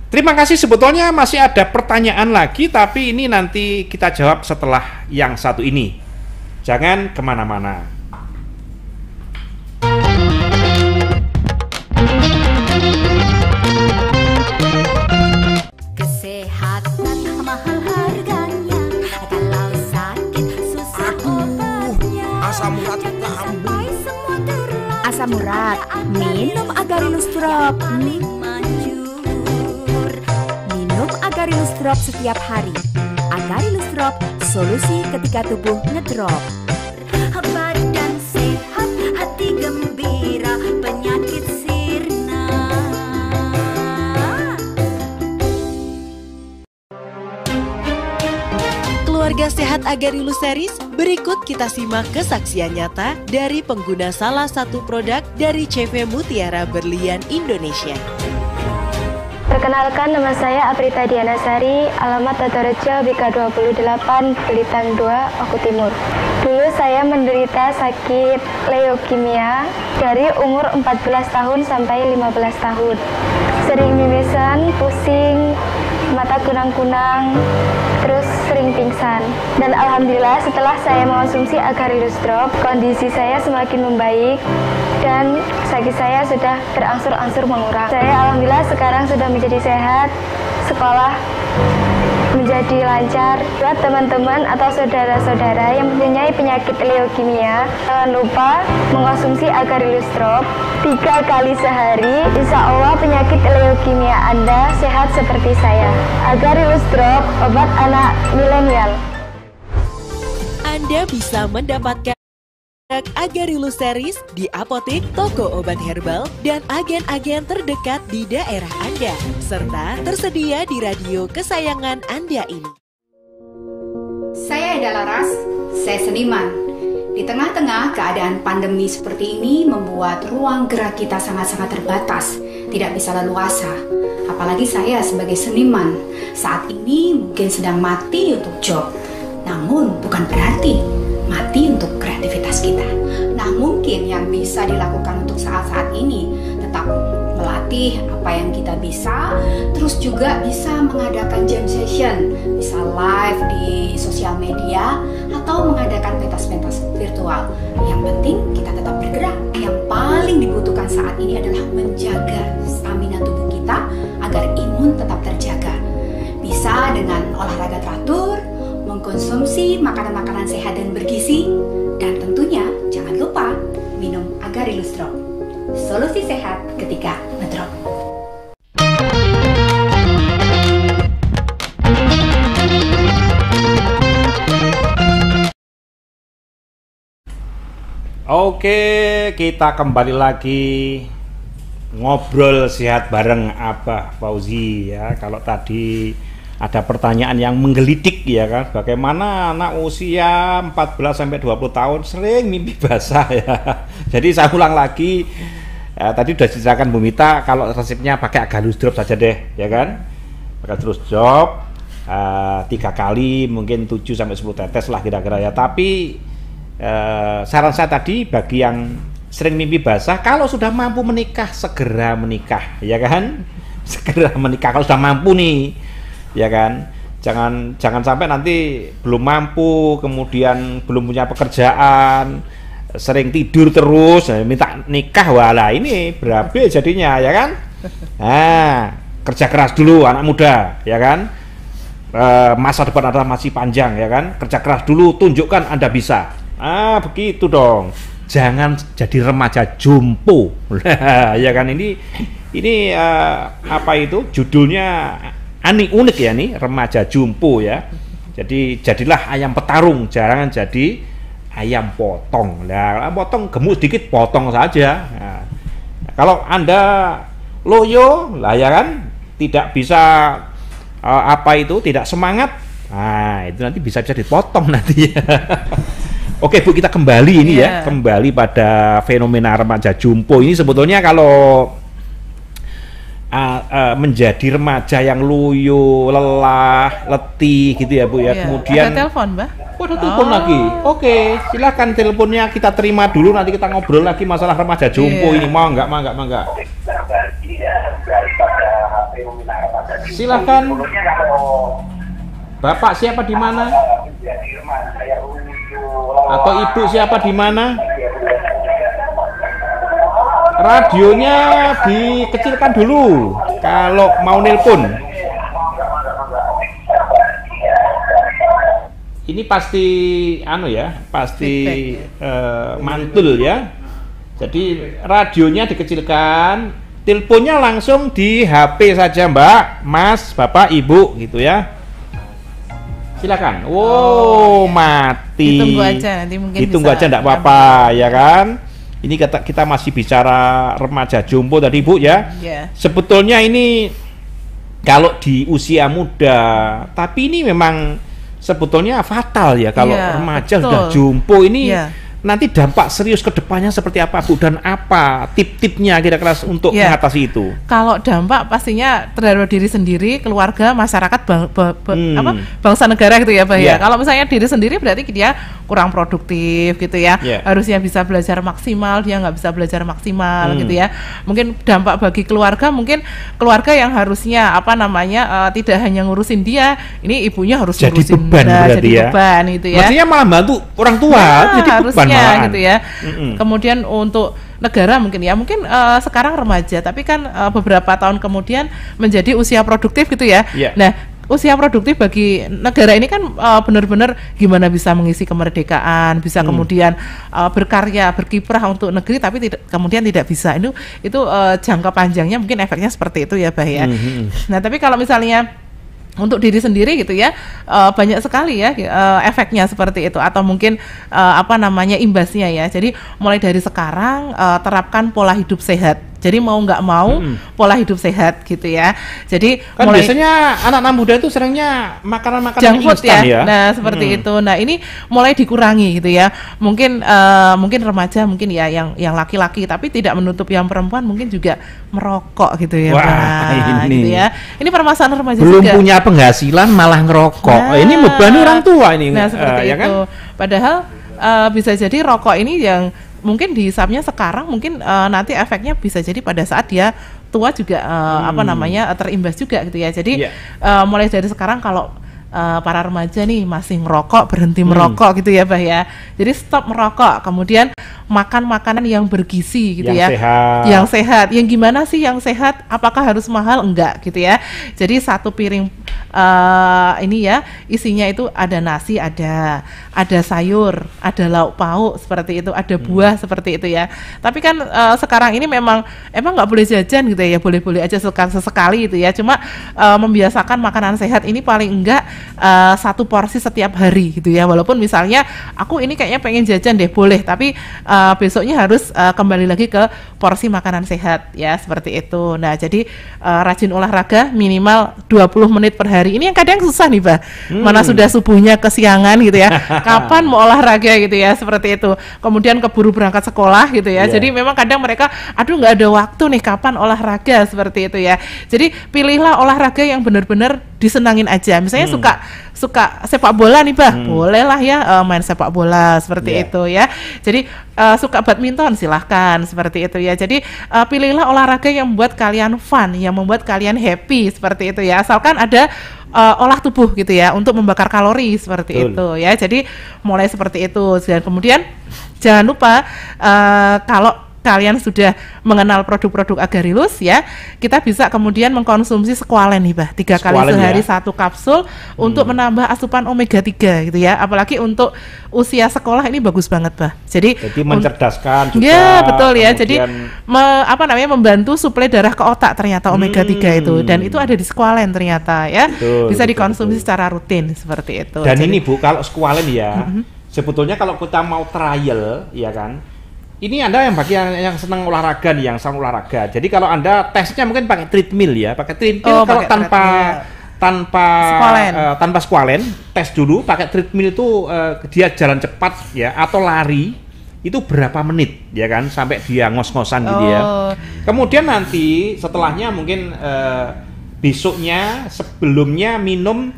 Terima kasih, sebetulnya masih ada pertanyaan lagi, tapi ini nanti kita jawab setelah yang satu ini. Jangan kemana-mana. Kesehatan mahal harganya, kalau sakit susah obatnya. Asam urat Sampai semua asam urat, minum Agarylus Drop. Minum Agarylus Drop setiap hari. Agarylus Drop, solusi ketika tubuh ngedrop. Badan sehat, hati gembira, penyakit sirna. Keluarga Sehat Agarylus Series, berikut kita simak kesaksian nyata dari pengguna salah satu produk dari CV Mutiara Berlian Indonesia. Perkenalkan, nama saya Aprita Dianasari, alamat Totorejo, BK 28, Belitan 2, Oku Timur. Dulu saya menderita sakit leukemia dari umur 14 tahun sampai 15 tahun. Sering mimisan, pusing, mata kunang-kunang, terus sering pingsan. Dan alhamdulillah setelah saya mengonsumsi Agarylus Drop, kondisi saya semakin membaik dan sakit saya sudah berangsur-angsur mengurang. Saya alhamdulillah sekarang sudah menjadi sehat, sekolah menjadi lancar. Buat teman-teman atau saudara-saudara yang mempunyai penyakit leukemia, jangan lupa mengonsumsi Agarylus Drop 3 kali sehari. Insya Allah penyakit leukemia Anda sehat seperti saya. Agarylus Drop, obat anak milenial. Anda bisa mendapatkan Agarylus Series di apotek, toko obat herbal, dan agen-agen terdekat di daerah Anda, serta tersedia di radio kesayangan Anda ini. Saya Eda Laras, saya seniman. Di tengah-tengah keadaan pandemi seperti ini membuat ruang gerak kita sangat-sangat terbatas, tidak bisa leluasa. Apalagi saya sebagai seniman, saat ini mungkin sedang mati untuk job. Namun bukan berarti mati untuk kreativitas kita. Nah, mungkin yang bisa dilakukan untuk saat-saat ini tetap melatih apa yang kita bisa, terus juga bisa mengadakan jam session, bisa live di sosial media atau mengadakan pentas-pentas virtual. Yang penting kita tetap bergerak. Yang paling dibutuhkan saat ini adalah menjaga stamina tubuh kita agar imun tetap terjaga. Bisa dengan olahraga teratur, mengkonsumsi makanan-makanan sehat dan bergizi, dan tentunya jangan lupa minum Agarylus Drop, solusi sehat ketika ngedrop. Oke, kita kembali lagi ngobrol sehat bareng Abah Fauzi ya. Kalau tadi ada pertanyaan yang menggelitik ya kan, bagaimana anak usia 14 sampai 20 tahun sering mimpi basah ya. Jadi saya ulang lagi, tadi sudah diceritakan Bu Mita, kalau resepnya pakai Agarylus Drop saja deh ya kan. Pakai terus drop 3 kali, mungkin 7 sampai 10 tetes lah kira-kira ya. Tapi saran saya tadi bagi yang sering mimpi basah, kalau sudah mampu menikah segera menikah ya kan. Segera menikah kalau sudah mampu nih. Ya kan, jangan sampai nanti belum mampu, kemudian belum punya pekerjaan, sering tidur terus, minta nikah, walah ini berabe jadinya ya kan. Nah, kerja keras dulu anak muda ya kan, masa depan adalah masih panjang ya kan, kerja keras dulu, tunjukkan Anda bisa. Begitu dong, jangan jadi remaja jompo. Ya kan, ini apa itu judulnya unik ya nih, remaja jompo ya. Jadi jadilah ayam petarung, jangan jadi ayam potong. Nah, ayam potong gemuk sedikit potong saja. Nah, kalau Anda loyo, lah ya kan, tidak bisa tidak semangat. Nah, itu nanti bisa dipotong nanti ya. Oke Bu, kita kembali ini ya, kembali pada fenomena remaja jompo ini. Sebetulnya kalau menjadi remaja yang loyo, lelah, letih gitu ya Bu ya. Kemudian ada telepon, Mbak? Ada telepon lagi. Oke, silakan teleponnya kita terima dulu, nanti kita ngobrol lagi masalah remaja jompo ini. Mau nggak? Silakan. Bapak siapa di mana? Atau ibu siapa di mana? Radionya dikecilkan dulu kalau mau nelpon. Ini pasti mantul ya. Jadi radionya dikecilkan, teleponnya langsung di HP saja Mbak, Mas, Bapak, Ibu gitu ya. Silakan. Wow, mati. Ditunggu aja nanti mungkin. Ditunggu aja enggak apa-apa ya kan. Ini kita masih bicara remaja jompo tadi Bu ya. Sebetulnya ini kalau di usia muda, tapi ini memang sebetulnya fatal ya kalau remaja sudah jompo ini. Nanti dampak serius ke depannya seperti apa Bu, dan apa tip-tipnya kira-kira untuk mengatasi itu? Kalau dampak pastinya terhadap diri sendiri, keluarga, masyarakat, bangsa negara gitu ya Pak ya. Kalau misalnya diri sendiri berarti dia kurang produktif gitu ya. Harusnya bisa belajar maksimal, dia nggak bisa belajar maksimal gitu ya. Mungkin dampak bagi keluarga, mungkin keluarga yang harusnya tidak hanya ngurusin dia, ini ibunya harus jadi ngurusin beban berarti ya. Beban gitu ya. Maksudnya malah bantu orang tua, jadi beban gitu ya. Kemudian untuk negara mungkin sekarang remaja, tapi kan beberapa tahun kemudian menjadi usia produktif gitu ya. Nah, usia produktif bagi negara ini kan benar-benar gimana bisa mengisi kemerdekaan, bisa kemudian berkarya, berkiprah untuk negeri, tapi kemudian tidak bisa. Itu jangka panjangnya mungkin efeknya seperti itu ya, Bah ya. Nah, tapi kalau misalnya untuk diri sendiri gitu ya, banyak sekali ya efeknya seperti itu, atau mungkin imbasnya ya. Jadi mulai dari sekarang terapkan pola hidup sehat. Jadi mau nggak mau pola hidup sehat gitu ya. Jadi kan biasanya anak-anak muda itu seringnya makanan-makanan instan ya. Nah seperti itu. Nah ini mulai dikurangi gitu ya. Mungkin remaja mungkin ya yang laki-laki, tapi tidak menutup yang perempuan mungkin juga merokok gitu ya. Wah, ini gitu ya. Ini permasalahan remaja belum juga. punya penghasilan malah ngerokok. Ini membebani orang tua ini. Nah seperti itu. Kan? Padahal bisa jadi rokok ini yang mungkin dihisapnya sekarang, mungkin nanti efeknya bisa jadi pada saat dia tua juga terimbas juga gitu ya. Jadi mulai dari sekarang kalau para remaja nih masih merokok, berhenti merokok gitu ya Bah ya. Jadi stop merokok, kemudian makan makanan yang bergizi gitu ya. Yang sehat. Yang gimana sih yang sehat? Apakah harus mahal? Enggak gitu ya. Jadi satu piring isinya itu ada nasi, ada sayur, ada lauk pauk seperti itu, ada buah seperti itu ya. Tapi kan sekarang ini emang nggak boleh jajan gitu ya, boleh-boleh aja sesekali gitu ya. Cuma membiasakan makanan sehat ini paling enggak satu porsi setiap hari gitu ya. Walaupun misalnya aku ini kayaknya pengen jajan deh, boleh, tapi besoknya harus kembali lagi ke porsi makanan sehat ya, seperti itu. Nah jadi rajin olahraga minimal 20 menit per hari. Ini yang kadang susah nih Bah, mana sudah subuhnya kesiangan gitu ya, kapan mau olahraga gitu ya, seperti itu. Kemudian keburu berangkat sekolah gitu ya. Jadi memang kadang mereka nggak ada waktu nih kapan olahraga, seperti itu ya. Jadi pilihlah olahraga yang benar-benar disenangin aja. Misalnya suka sepak bola nih Bah, bolehlah ya main sepak bola seperti itu ya. Jadi suka badminton silahkan, seperti itu ya. Jadi pilihlah olahraga yang membuat kalian fun, yang membuat kalian happy, seperti itu ya. Asalkan ada olah tubuh gitu ya untuk membakar kalori, seperti itu ya. Jadi mulai seperti itu. Dan kemudian jangan lupa kalau kalian sudah mengenal produk-produk Agarilus ya, kita bisa kemudian mengkonsumsi squalen nih Bah, 3 kali Squalen sehari ya? 1 kapsul untuk menambah asupan omega 3 gitu ya. Apalagi untuk usia sekolah ini bagus banget Bah. Jadi mencerdaskan juga. Ya, betul ya. Jadi kemudian membantu suplai darah ke otak ternyata omega 3 itu, dan itu ada di squalen ternyata ya. Betul, bisa betul, dikonsumsi secara rutin seperti itu. Dan Jadi, ini Bu, kalau squalen ya, sebetulnya kalau kita mau trial ya kan, ini Anda yang bagi yang senang olahraga nih, yang senang olahraga. Jadi kalau Anda tesnya mungkin pakai treadmill ya, pakai treadmill kalau tanpa squalen, tes dulu pakai treadmill itu dia jalan cepat ya atau lari itu berapa menit ya kan sampai dia ngos-ngosan gitu ya. Kemudian nanti setelahnya mungkin besoknya sebelumnya minum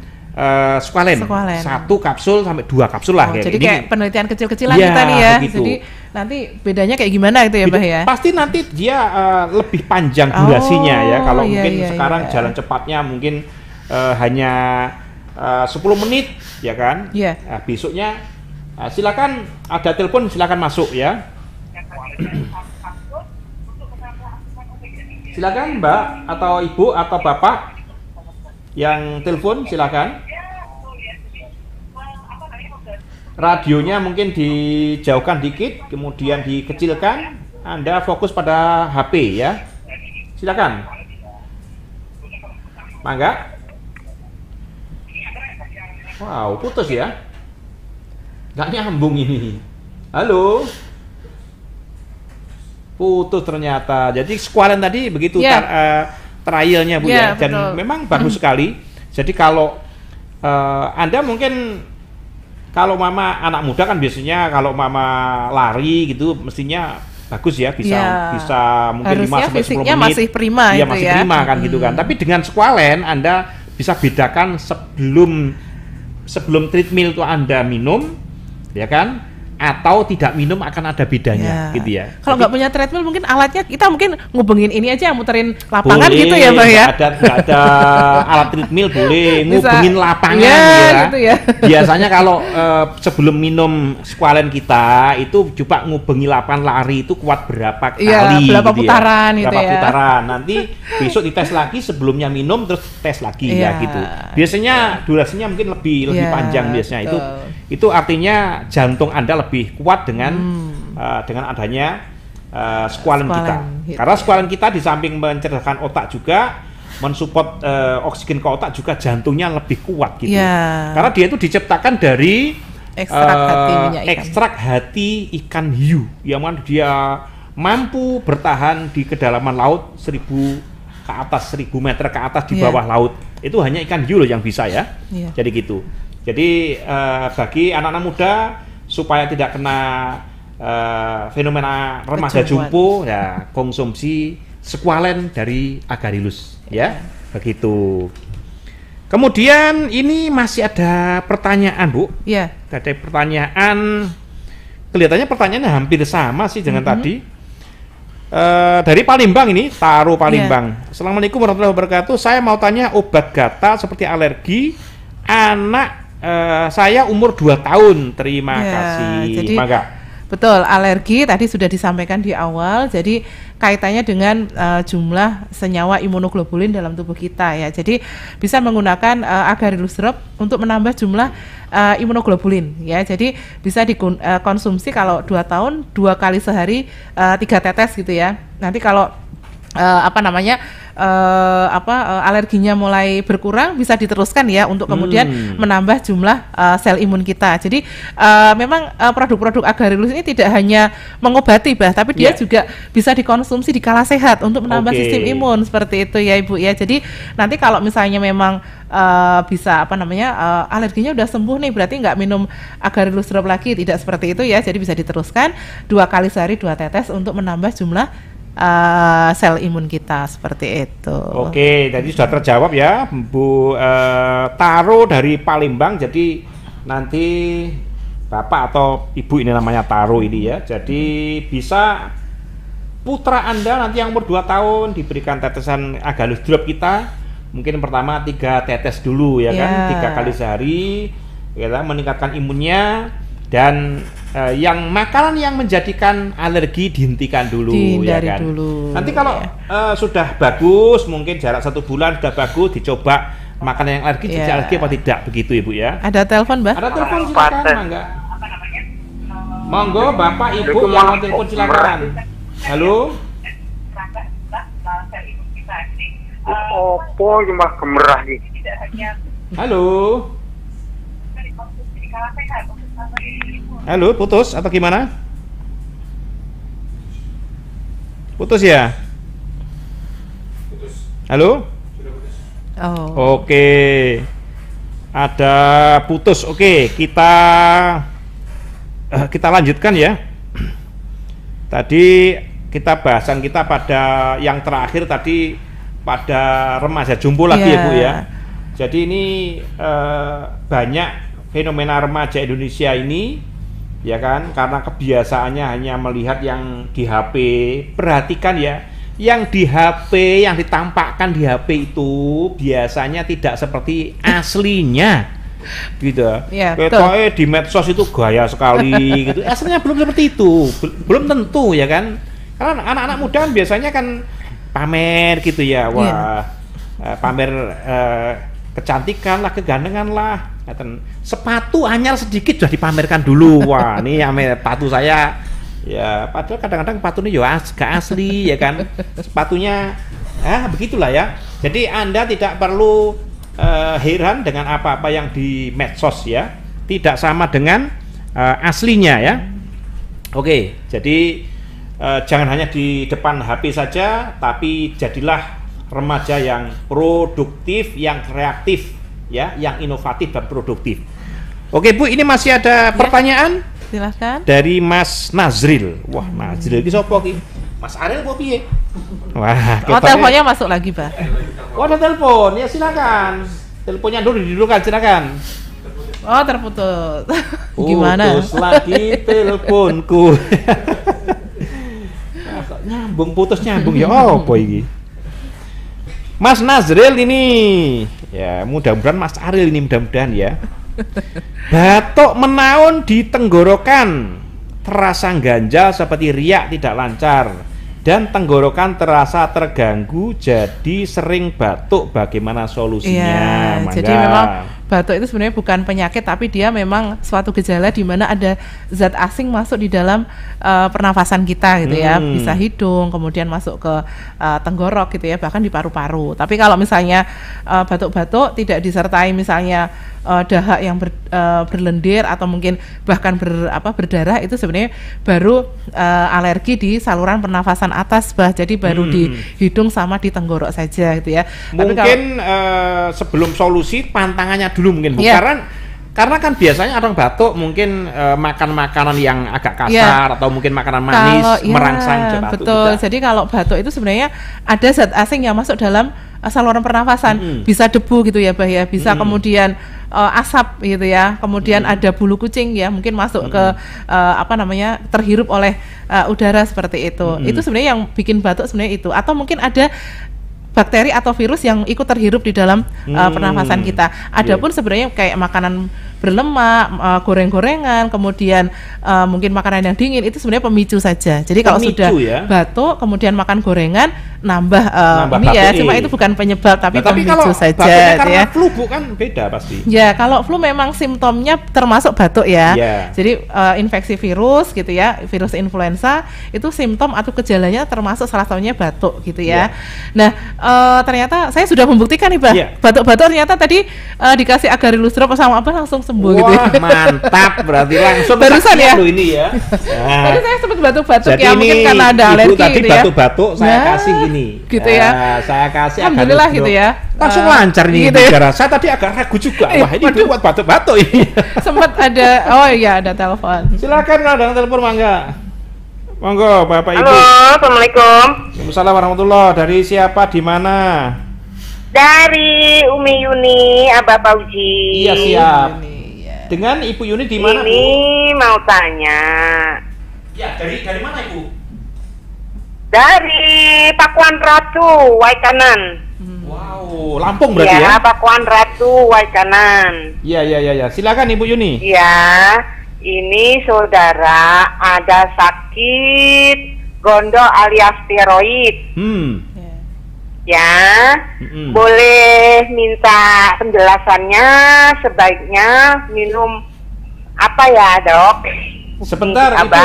squalen 1 kapsul sampai 2 kapsul lah. Jadi ini, kayak penelitian kecil-kecilan ya, kita nih ya. begitu. Jadi nanti bedanya kayak gimana itu ya Bah ya? Pasti nanti dia lebih panjang durasinya ya. Kalau mungkin sekarang iya. jalan cepatnya mungkin hanya 10 menit ya kan. Iya. Nah, besoknya silakan ada telepon, silakan masuk ya. Silakan Mbak atau Ibu atau Bapak yang telepon, silakan. Radionya mungkin dijauhkan dikit, kemudian dikecilkan. Anda fokus pada HP ya. Silakan. Mangga. Wow, putus ya. Nggak nyambung ini. Halo. Putus ternyata. Jadi squalen tadi begitu trialnya Bu ya. Dan betul. memang bagus sekali. Jadi kalau Anda mungkin kalau mama anak muda kan biasanya kalau mama lari gitu mestinya bagus ya, bisa mungkin 5 sampai 10 menit. Masih prima ya, itu masih ya. prima kan gitu kan. Tapi dengan squalen Anda bisa bedakan sebelum treadmill itu Anda minum ya kan, atau tidak minum akan ada bedanya gitu ya. Kalau nggak punya treadmill mungkin alatnya kita mungkin ngubengin ini aja yang muterin lapangan boleh, gitu ya Bang ya. Nggak ada alat treadmill boleh ngubengin lapangan gitu ya. Biasanya kalau sebelum minum squalen kita itu coba ngubengi lapangan lari itu kuat berapa kali berapa gitu putaran ya. gitu Berapa ya. putaran. Nanti besok dites lagi sebelumnya minum terus tes lagi ya gitu. Biasanya durasinya mungkin lebih panjang biasanya. Itu artinya jantung Anda lebih kuat dengan adanya squalen kita. Karena squalen kita di samping mencerdaskan otak juga mensupport oksigen ke otak, juga jantungnya lebih kuat gitu. Karena dia itu diciptakan dari ekstrak hati ikan hiu yang mana dia mampu bertahan di kedalaman laut 1000 ke atas, 1000 meter ke atas di bawah laut. Itu hanya ikan hiu loh yang bisa ya. Jadi gitu. Jadi bagi anak-anak muda supaya tidak kena fenomena remaja jumpo ya, konsumsi squalen dari Agarilus ya, begitu. Kemudian ini masih ada pertanyaan Bu. Ada pertanyaan, kelihatannya pertanyaannya hampir sama sih dengan tadi. Dari Palembang ini, Taro Palembang. Assalamualaikum warahmatullahi wabarakatuh. Saya mau tanya obat gatal seperti alergi anak saya umur 2 tahun. Terima kasih. Jadi, Mangga. betul, alergi tadi sudah disampaikan di awal. Jadi kaitannya dengan jumlah senyawa imunoglobulin dalam tubuh kita ya. Jadi bisa menggunakan Agarilus Drop untuk menambah jumlah imunoglobulin ya. Jadi bisa dikonsumsi kalau 2 tahun 2 kali sehari 3 tetes gitu ya. Nanti kalau alerginya mulai berkurang bisa diteruskan ya untuk kemudian menambah jumlah sel imun kita. Jadi memang produk-produk Agarilus ini tidak hanya mengobati tapi dia juga bisa dikonsumsi di kala sehat untuk menambah sistem imun seperti itu ya Ibu ya. Jadi nanti kalau misalnya memang bisa alerginya udah sembuh nih, berarti nggak minum Agarilus Drop lagi, tidak seperti itu ya. Jadi bisa diteruskan 2 kali sehari 2 tetes untuk menambah jumlah sel imun kita seperti itu. Oke, jadi sudah terjawab ya Bu Taro dari Palembang. Jadi nanti Bapak atau Ibu ini namanya Taro ini ya. Jadi bisa putra Anda nanti yang umur 2 tahun diberikan tetesan Agarilus Drop kita. Mungkin pertama 3 tetes dulu ya kan, 3 kali sehari ya, meningkatkan imunnya. Dan yang makanan yang menjadikan alergi dihentikan dulu, dihindari ya kan. dulu. Nanti kalau sudah bagus, mungkin jarak 1 bulan sudah bagus, dicoba makanan yang alergi, jadi alergi apa tidak, begitu Ibu ya. Ada telepon, Mbak? Ada telepon, silakan, Mangga. Monggo Bapak Ibu yang mau telepon silakan. Halo. Opo cuma gemerah nih. Halo. Halo, putus atau gimana? Putus ya? Halo? Oh. Oke. Ada putus. Oke, kita lanjutkan ya. Tadi kita bahasan kita pada yang terakhir tadi pada remaja jumbo lagi ya Bu ya. Jadi ini banyak fenomena remaja Indonesia ini ya kan, karena kebiasaannya hanya melihat yang di HP. Perhatikan ya, yang di HP, yang ditampakkan di HP itu biasanya tidak seperti aslinya gitu. Ya, Ketoknya di medsos itu gaya sekali gitu. Aslinya belum seperti itu, belum tentu ya kan. Karena anak-anak muda kan biasanya kan pamer gitu ya. Wah, pamer kecantikan lah, kegandengan lah. Sepatu anyar sedikit sudah dipamerkan dulu. Wah, ini sepatu saya ya, padahal kadang-kadang sepatu ini ya gak asli ya kan. Sepatunya begitulah ya. Jadi Anda tidak perlu heran dengan apa-apa yang di medsos ya. Tidak sama dengan aslinya ya. Oke, jadi jangan hanya di depan HP saja, tapi jadilah remaja yang produktif, yang kreatif ya, yang inovatif dan produktif. Oke Bu, ini masih ada pertanyaan? Silahkan. Dari Mas Nazril. Wah, Nazril ini sopo ki? Mas Ariel kok piye? Wah, teleponnya masuk lagi, Pak. Oh, ada telepon. Ya silakan. Teleponnya dulu kan, silakan. Oh, terputus. Gimana? Putus lagi teleponku. Putus nyambung ya. Oh, boy iki. Mas Nazril ini, ya mudah-mudahan Mas Ariel ini mudah-mudahan ya. Batuk menaun di tenggorokan, terasa ganjal seperti riak tidak lancar, dan tenggorokan terasa terganggu, jadi sering batuk. Bagaimana solusinya? Iya, jadi memang batuk itu sebenarnya bukan penyakit, tapi dia memang suatu gejala di mana ada zat asing masuk di dalam pernafasan kita gitu ya, bisa hidung, kemudian masuk ke tenggorok gitu ya, bahkan di paru-paru. Tapi kalau misalnya batuk-batuk tidak disertai misalnya dahak yang berlendir atau mungkin bahkan berdarah, itu sebenarnya baru alergi di saluran pernafasan atas, jadi baru di hidung sama di tenggorok saja gitu ya. Mungkin sebelum solusi pantangannya dulu mungkin Bu. Karena kan biasanya orang batuk mungkin makan makanan yang agak kasar atau mungkin makanan manis merangsang batuk. Betul. Jadi kalau batuk itu sebenarnya ada zat asing yang masuk dalam saluran pernafasan, bisa debu gitu ya, Bah ya, bisa kemudian asap gitu ya, kemudian ada bulu kucing ya, mungkin masuk ke terhirup oleh udara seperti itu. Itu sebenarnya yang bikin batuk sebenarnya itu, atau mungkin ada bakteri atau virus yang ikut terhirup di dalam pernafasan kita. Adapun sebenarnya kayak makanan berlemak, goreng-gorengan, kemudian mungkin makanan yang dingin, itu sebenarnya pemicu saja. Jadi kalau sudah batuk kemudian makan gorengan, nambah ini ya, cuma itu bukan penyebab, tapi pemicu saja. Karena flu bukan beda pasti. Ya, kalau flu memang simptomnya termasuk batuk ya. Jadi infeksi virus gitu ya, virus influenza itu simptom atau gejalanya termasuk salah satunya batuk gitu ya. Nah, ternyata saya sudah membuktikan nih, Bah. Batuk-batuk ternyata tadi dikasih Agarilus drop sama apa langsung sembuh gitu. Wah, mantap, berarti langsung barusan ya ini ya. Tadi saya sempat batuk-batuk jadi ya, mungkin karena ada alergi tadi gitu ya. Batuk-batuk saya kasih ini. Gitu ya. Saya kasih alhamdulillah gitu ya. Langsung lancar nih gitu bicara. Saya tadi agak ragu juga. Wah, ini buat batuk-batuk ini. Sempat ada ada telepon. Silakan ada telepon, Mangga. Monggo Bapak Ibu. Halo, Assalamualaikum. Waalaikumsalam warahmatullahi. Dari siapa, di mana? Dari Umi Yuni, Abah Fauzi. Iya, siap. Dengan Ibu Yuni di mana? Ini mau tanya. Ya, dari mana Ibu? Dari Pakuan Ratu, Waikanan. Wow, Lampung berarti ya? Pakuan Ratu, Waikanan. Iya. Silakan Ibu Yuni. Iya. Ini saudara ada sakit gondok alias tiroid. Ya, boleh minta penjelasannya, sebaiknya minum apa ya, Dok? Sebentar, Ibu,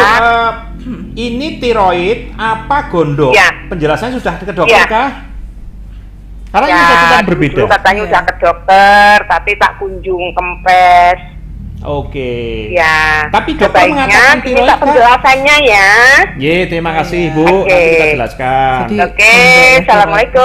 ini tiroid apa gondok? Ya. Penjelasannya sudah ke dokter Ya. kah? Karena Ya, ini satu yang berbeda. dulu katanya udah ke dokter, tapi tak kunjung kempes. Oke. Ya. Tapi dokter sebaiknya mengatakan diminta tiroid, Kak? penjelasannya ya. Ye, terima kasih Bu. Oke. Nanti kita jelaskan. Oke, assalamualaikum.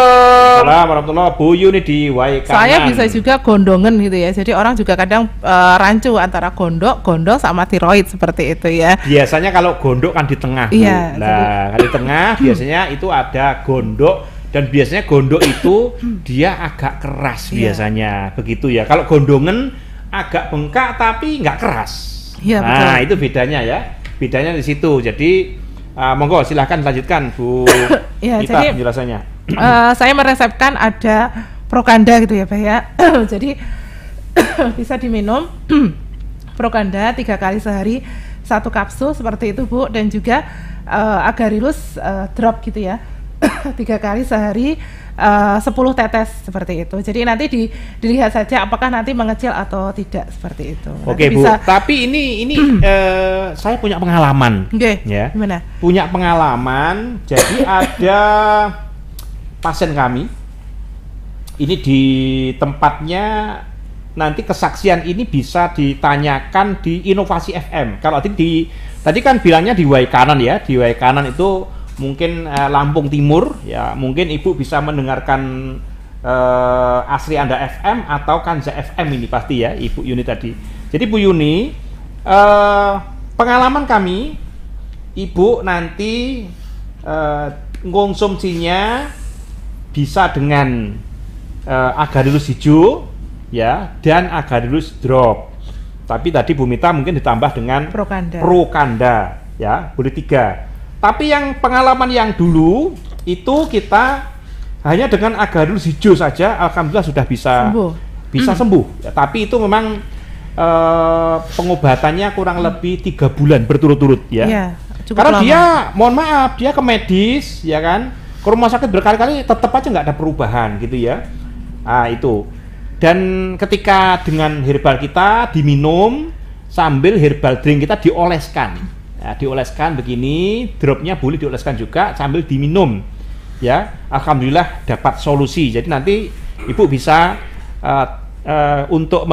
Assalamualaikum warahmatullahi wabarakatuh. Bu Yuni di Wai Kanan. Saya bisa juga gondongan gitu ya. Jadi orang juga kadang rancu antara gondok sama tiroid seperti itu ya. Biasanya kalau gondok kan di tengah. Bu. Iya, Nah, kan di tengah biasanya itu ada gondok, dan biasanya gondok itu dia agak keras biasanya. Begitu ya. Kalau gondongan agak bengkak tapi nggak keras. Iya, Nah, betul. itu bedanya ya. Bedanya di situ. Jadi monggo silahkan lanjutkan Bu. Ya, Ita, jadi penjelasannya. saya meresepkan ada Prokanda gitu ya Pak ya. Jadi bisa diminum Prokanda 3 kali sehari 1 kapsul seperti itu Bu, dan juga Agarilus drop gitu ya 3 kali sehari 10 tetes seperti itu. Jadi nanti dilihat saja apakah nanti mengecil atau tidak seperti itu. Oke Nanti Bu, bisa, tapi ini saya punya pengalaman. Oke, Ya. gimana? Punya pengalaman. Jadi ada pasien kami. Ini di tempatnya, nanti kesaksian ini bisa ditanyakan di Inovasi FM. Kalau tadi kan bilangnya di Wai Kanan ya, di Wai Kanan itu mungkin Lampung Timur ya, mungkin Ibu bisa mendengarkan Asri Anda FM atau Kanza FM ini pasti ya Ibu Yuni tadi. Jadi Bu Yuni, pengalaman kami, Ibu nanti konsumsinya bisa dengan Agarilus hijau ya, dan Agarilus drop. Tapi tadi Bu Mita mungkin ditambah dengan Prokanda ya, boleh 3. Tapi yang pengalaman yang dulu itu kita hanya dengan Agarilus hijau saja, alhamdulillah sudah bisa sembuh. Ya, tapi itu memang pengobatannya kurang lebih 3 bulan berturut-turut ya. Iya, cukup Karena lama. dia, mohon maaf, dia ke medis ya kan, ke rumah sakit berkali-kali tetap aja nggak ada perubahan gitu ya. Ah itu. Dan ketika dengan herbal kita diminum sambil herbal drink kita dioleskan. Ya, dioleskan begini, dropnya boleh dioleskan juga sambil diminum ya, alhamdulillah dapat solusi. Jadi nanti Ibu bisa untuk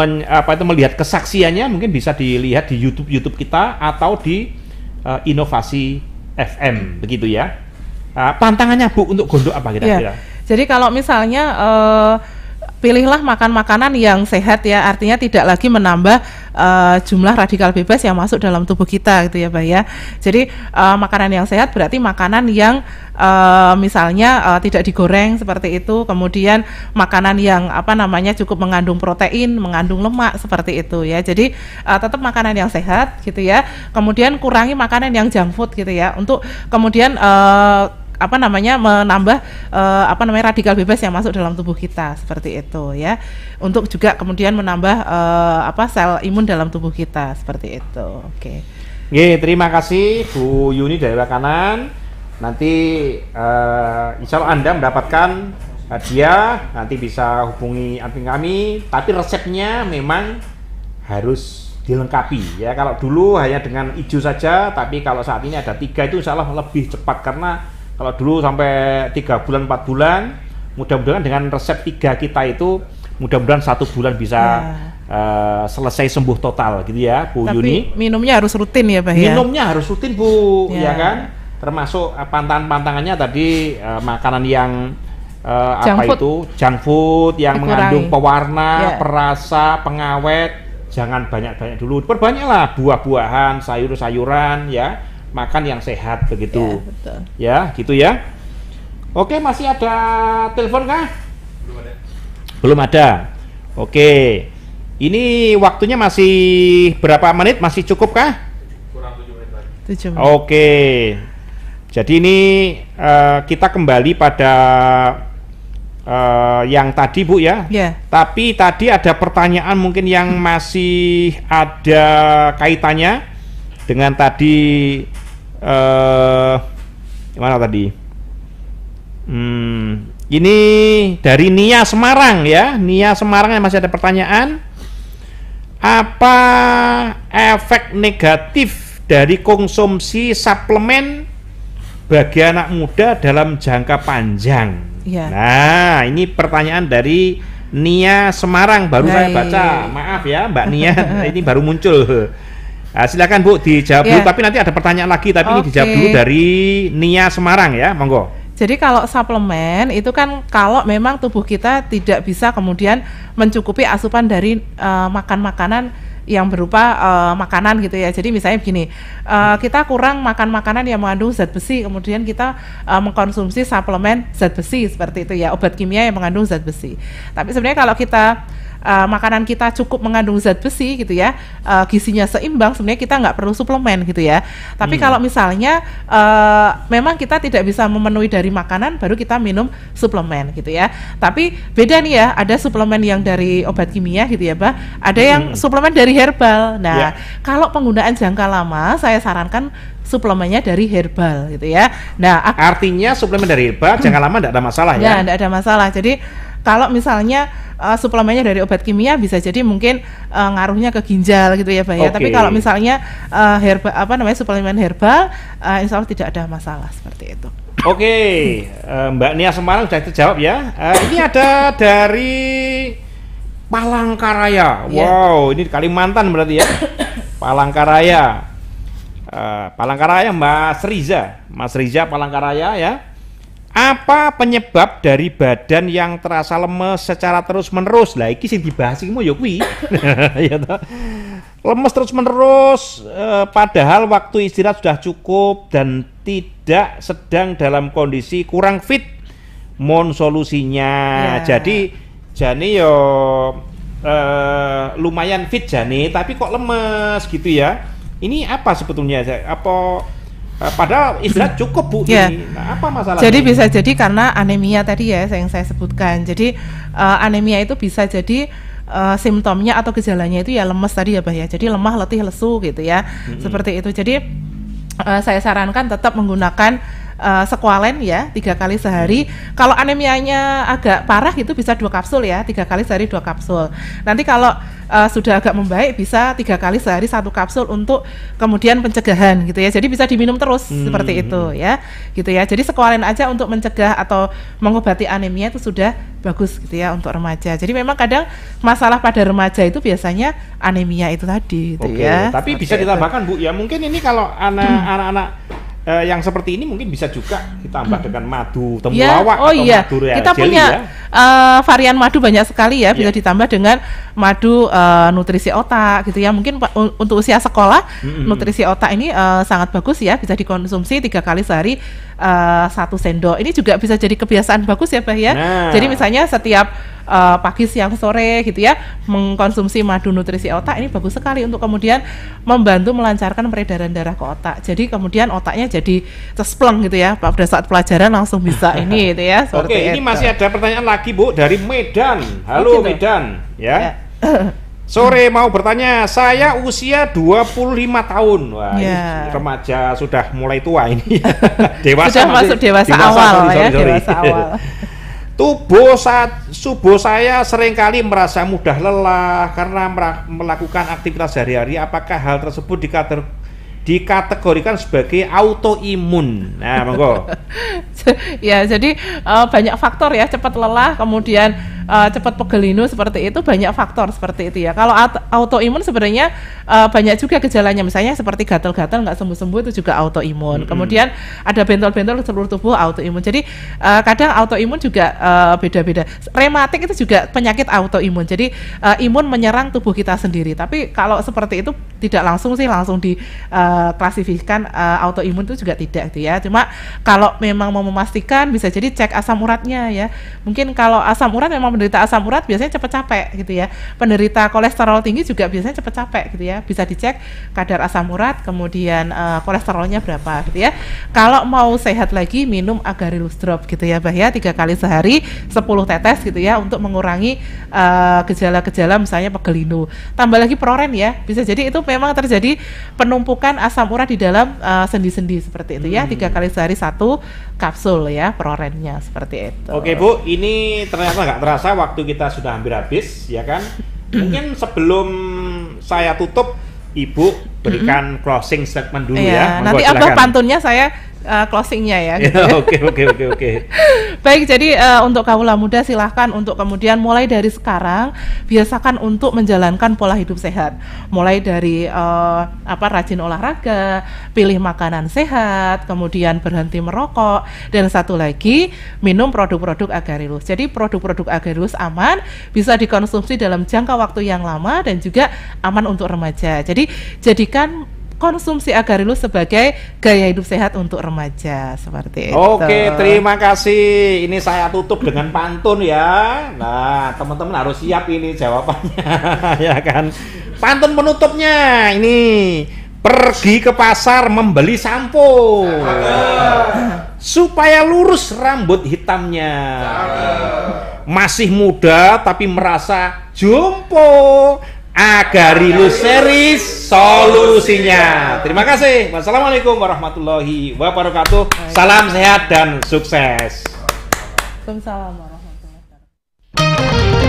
melihat kesaksiannya mungkin bisa dilihat di YouTube kita atau di Inovasi FM begitu ya. Pantangannya Bu untuk gondok apa kira-kira? Ya. Jadi kalau misalnya pilihlah makan makanan yang sehat ya, artinya tidak lagi menambah jumlah radikal bebas yang masuk dalam tubuh kita gitu ya Pak ya. Jadi makanan yang sehat berarti makanan yang misalnya tidak digoreng seperti itu, kemudian makanan yang cukup mengandung protein, mengandung lemak seperti itu ya. Jadi tetap makanan yang sehat gitu ya. Kemudian kurangi makanan yang junk food gitu ya, untuk kemudian menambah radikal bebas yang masuk dalam tubuh kita seperti itu ya, untuk juga kemudian menambah sel imun dalam tubuh kita seperti itu. Oke. Terima kasih Bu Yuni dari Wai Kanan. Nanti insya Allah Anda mendapatkan hadiah, nanti bisa hubungi admin kami, tapi resepnya memang harus dilengkapi ya. Kalau dulu hanya dengan hijau saja, tapi kalau saat ini ada 3 itu insya Allah lebih cepat, karena kalau dulu sampai 3 bulan 4 bulan, mudah-mudahan dengan resep 3 kita itu mudah-mudahan 1 bulan bisa selesai sembuh total gitu ya Bu Yuni. Tapi minumnya harus rutin ya Pak ya? Minumnya harus rutin Bu ya kan, termasuk pantangan-pantangannya tadi makanan yang junk food yang mengandung pewarna, perasa, pengawet, jangan banyak-banyak dulu, perbanyaklah buah-buahan, sayur-sayuran ya, makan yang sehat begitu ya, gitu ya. Oke, masih ada telepon kah? Belum ada. Oke, ini waktunya masih berapa menit? Masih cukup kah? Kurang 7 menit lagi. 7 menit. Oke, jadi ini kita kembali pada yang tadi Bu ya. Tapi tadi ada pertanyaan mungkin yang masih ada kaitannya dengan tadi mana tadi? Ini dari Nia Semarang ya. Nia Semarang yang masih ada pertanyaan. Apa efek negatif dari konsumsi suplemen bagi anak muda dalam jangka panjang? Nah, ini pertanyaan dari Nia Semarang, baru saya baca. Maaf ya Mbak Nia, ini baru muncul. Nah, silakan Bu dijawab dulu, tapi nanti ada pertanyaan lagi, tapi ini dijawab dulu dari Nia Semarang ya, monggo. Jadi kalau suplemen itu kan kalau memang tubuh kita tidak bisa kemudian mencukupi asupan dari makan makanan yang berupa makanan gitu ya. Jadi misalnya begini, kita kurang makan makanan yang mengandung zat besi, kemudian kita mengkonsumsi suplemen zat besi seperti itu ya, obat kimia yang mengandung zat besi. Tapi sebenarnya kalau kita makanan kita cukup mengandung zat besi gitu ya, gizinya seimbang, sebenarnya kita nggak perlu suplemen gitu ya. Tapi kalau misalnya memang kita tidak bisa memenuhi dari makanan, baru kita minum suplemen gitu ya. Tapi beda nih ya, ada suplemen yang dari obat kimia gitu ya Pak, ada yang suplemen dari herbal. Nah kalau penggunaan jangka lama, saya sarankan suplemennya dari herbal gitu ya. Nah artinya suplemen dari herbal jangka lama tidak ada masalah ya? Ya tidak ada masalah. Jadi kalau misalnya suplemennya dari obat kimia bisa jadi mungkin ngaruhnya ke ginjal gitu ya Pak ya. Tapi kalau misalnya herbal suplemen herbal, insya Allah tidak ada masalah seperti itu. Mbak Nia Semarang sudah terjawab ya. Ini ada dari Palangkaraya. Wow, ini Kalimantan berarti ya. Palangkaraya. Palangkaraya Mas Riza Palangkaraya ya. Apa penyebab dari badan yang terasa lemes secara terus-menerus? Lah iki sing dibahas iki ya kuwi. Ya toh. Lemes terus-menerus padahal waktu istirahat sudah cukup dan tidak sedang dalam kondisi kurang fit. Mohon solusinya. Jadi jane yo lumayan fit jane tapi kok lemes gitu ya. Ini apa sebetulnya? Padahal istirahat cukup Bu. Nah, apa masalahnya? Jadi bisa jadi karena anemia tadi ya yang saya sebutkan. Jadi anemia itu bisa jadi simptomnya atau gejalanya itu ya lemes tadi ya Pak ya. Jadi lemah, letih, lesu gitu ya. Seperti itu. Jadi saya sarankan tetap menggunakan sekualen ya 3 kali sehari. Kalau anemianya agak parah itu bisa 2 kapsul ya, 3 kali sehari 2 kapsul. Nanti kalau sudah agak membaik bisa 3 kali sehari 1 kapsul untuk kemudian pencegahan gitu ya. Jadi bisa diminum terus seperti itu ya, gitu ya. Jadi sekualen aja untuk mencegah atau mengobati anemia itu sudah bagus gitu ya untuk remaja. Jadi memang kadang masalah pada remaja itu biasanya anemia itu tadi gitu ya. Tapi bisa ditambahkan Bu ya, mungkin ini kalau anak-anak yang seperti ini mungkin bisa juga ditambah dengan madu temulawak atau madu real kita jelly punya varian madu banyak sekali ya, bisa ditambah dengan madu nutrisi otak gitu ya. Mungkin untuk usia sekolah nutrisi otak ini sangat bagus ya, bisa dikonsumsi 3 kali sehari 1 sendok. Ini juga bisa jadi kebiasaan bagus ya Pak ya. Jadi misalnya setiap pagi, siang, sore gitu ya mengkonsumsi madu nutrisi otak, ini bagus sekali untuk kemudian membantu melancarkan peredaran darah ke otak. Jadi kemudian otaknya jadi cespleng gitu ya, pada saat pelajaran langsung bisa ini gitu ya. Ini masih ada pertanyaan lagi Bu dari Medan. Halo gitu. Medan ya. Sore mau bertanya, saya usia 25 tahun. Wah, ini remaja sudah mulai tua ini. Dewasa sudah masuk dewasa awal ya, dewasa awal. Subuh saya seringkali merasa mudah lelah karena melakukan aktivitas sehari-hari. Apakah hal tersebut dikategorikan sebagai autoimun? Nah, monggo. Ya, jadi banyak faktor ya, cepat lelah, kemudian cepat pegel linu, seperti itu banyak faktor seperti itu ya. Kalau autoimun sebenarnya banyak juga gejalanya, misalnya seperti gatal-gatal nggak sembuh-sembuh itu juga autoimun. Kemudian ada bentol-bentol di seluruh tubuh, autoimun. Jadi kadang autoimun juga beda-beda. Rematik itu juga penyakit autoimun. Jadi imun menyerang tubuh kita sendiri. Tapi kalau seperti itu tidak langsung klasifikasikan autoimun itu juga tidak gitu ya. Cuma kalau memang mau memastikan bisa jadi cek asam uratnya ya. Mungkin kalau asam urat memang penderita asam urat biasanya cepat capek gitu ya. Penderita kolesterol tinggi juga biasanya cepat capek gitu ya. Bisa dicek kadar asam urat, kemudian kolesterolnya berapa gitu ya. Kalau mau sehat lagi minum Agarilus Drop gitu ya, Bah ya, 3 kali sehari 10 tetes gitu ya untuk mengurangi gejala-gejala misalnya pegelinu. Tambah lagi Proren ya. Bisa jadi itu memang terjadi penumpukan asam urat di dalam sendi-sendi seperti itu ya. 3 kali sehari 1 kapsul ya Prorennya seperti itu. Oke Bu, ini ternyata nggak terasa waktu kita sudah hampir habis ya kan. Mungkin sebelum saya tutup, Ibu berikan closing statement dulu ya. Nanti Abah pantunnya saya closingnya ya. Gitu. Oke. Baik, jadi untuk kaula muda silahkan untuk kemudian mulai dari sekarang biasakan untuk menjalankan pola hidup sehat. Mulai dari rajin olahraga, pilih makanan sehat, kemudian berhenti merokok, dan satu lagi minum produk-produk Agarilus. Jadi produk-produk Agarilus aman, bisa dikonsumsi dalam jangka waktu yang lama dan juga aman untuk remaja. Jadi jadikan konsumsi Agarilus sebagai gaya hidup sehat untuk remaja seperti itu. Oke, terima kasih. Ini saya tutup dengan pantun ya. Nah, teman-teman harus siap ini jawabannya ya kan. Pantun penutupnya ini, pergi ke pasar membeli sampo supaya lurus rambut hitamnya. Masih muda tapi merasa jompo. Agarilus series solusinya. Terima kasih. Wassalamualaikum warahmatullahi wabarakatuh. Salam sehat dan sukses. Waalaikumsalam warahmatullahi wabarakatuh.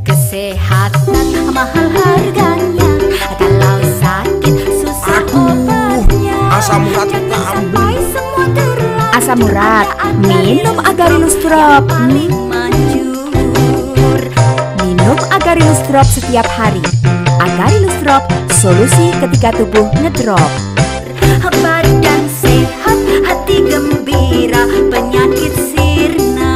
Kesehatan mahal harganya, kalau sakit susah obatnya. Asam urat kambuh. Asam urat, minum Agarilus Drop. Minum Agarilus Drop setiap hari. Agarilus Drop, solusi ketika tubuh ngedrop. Badan sehat, hati gembira, penyakit sirna.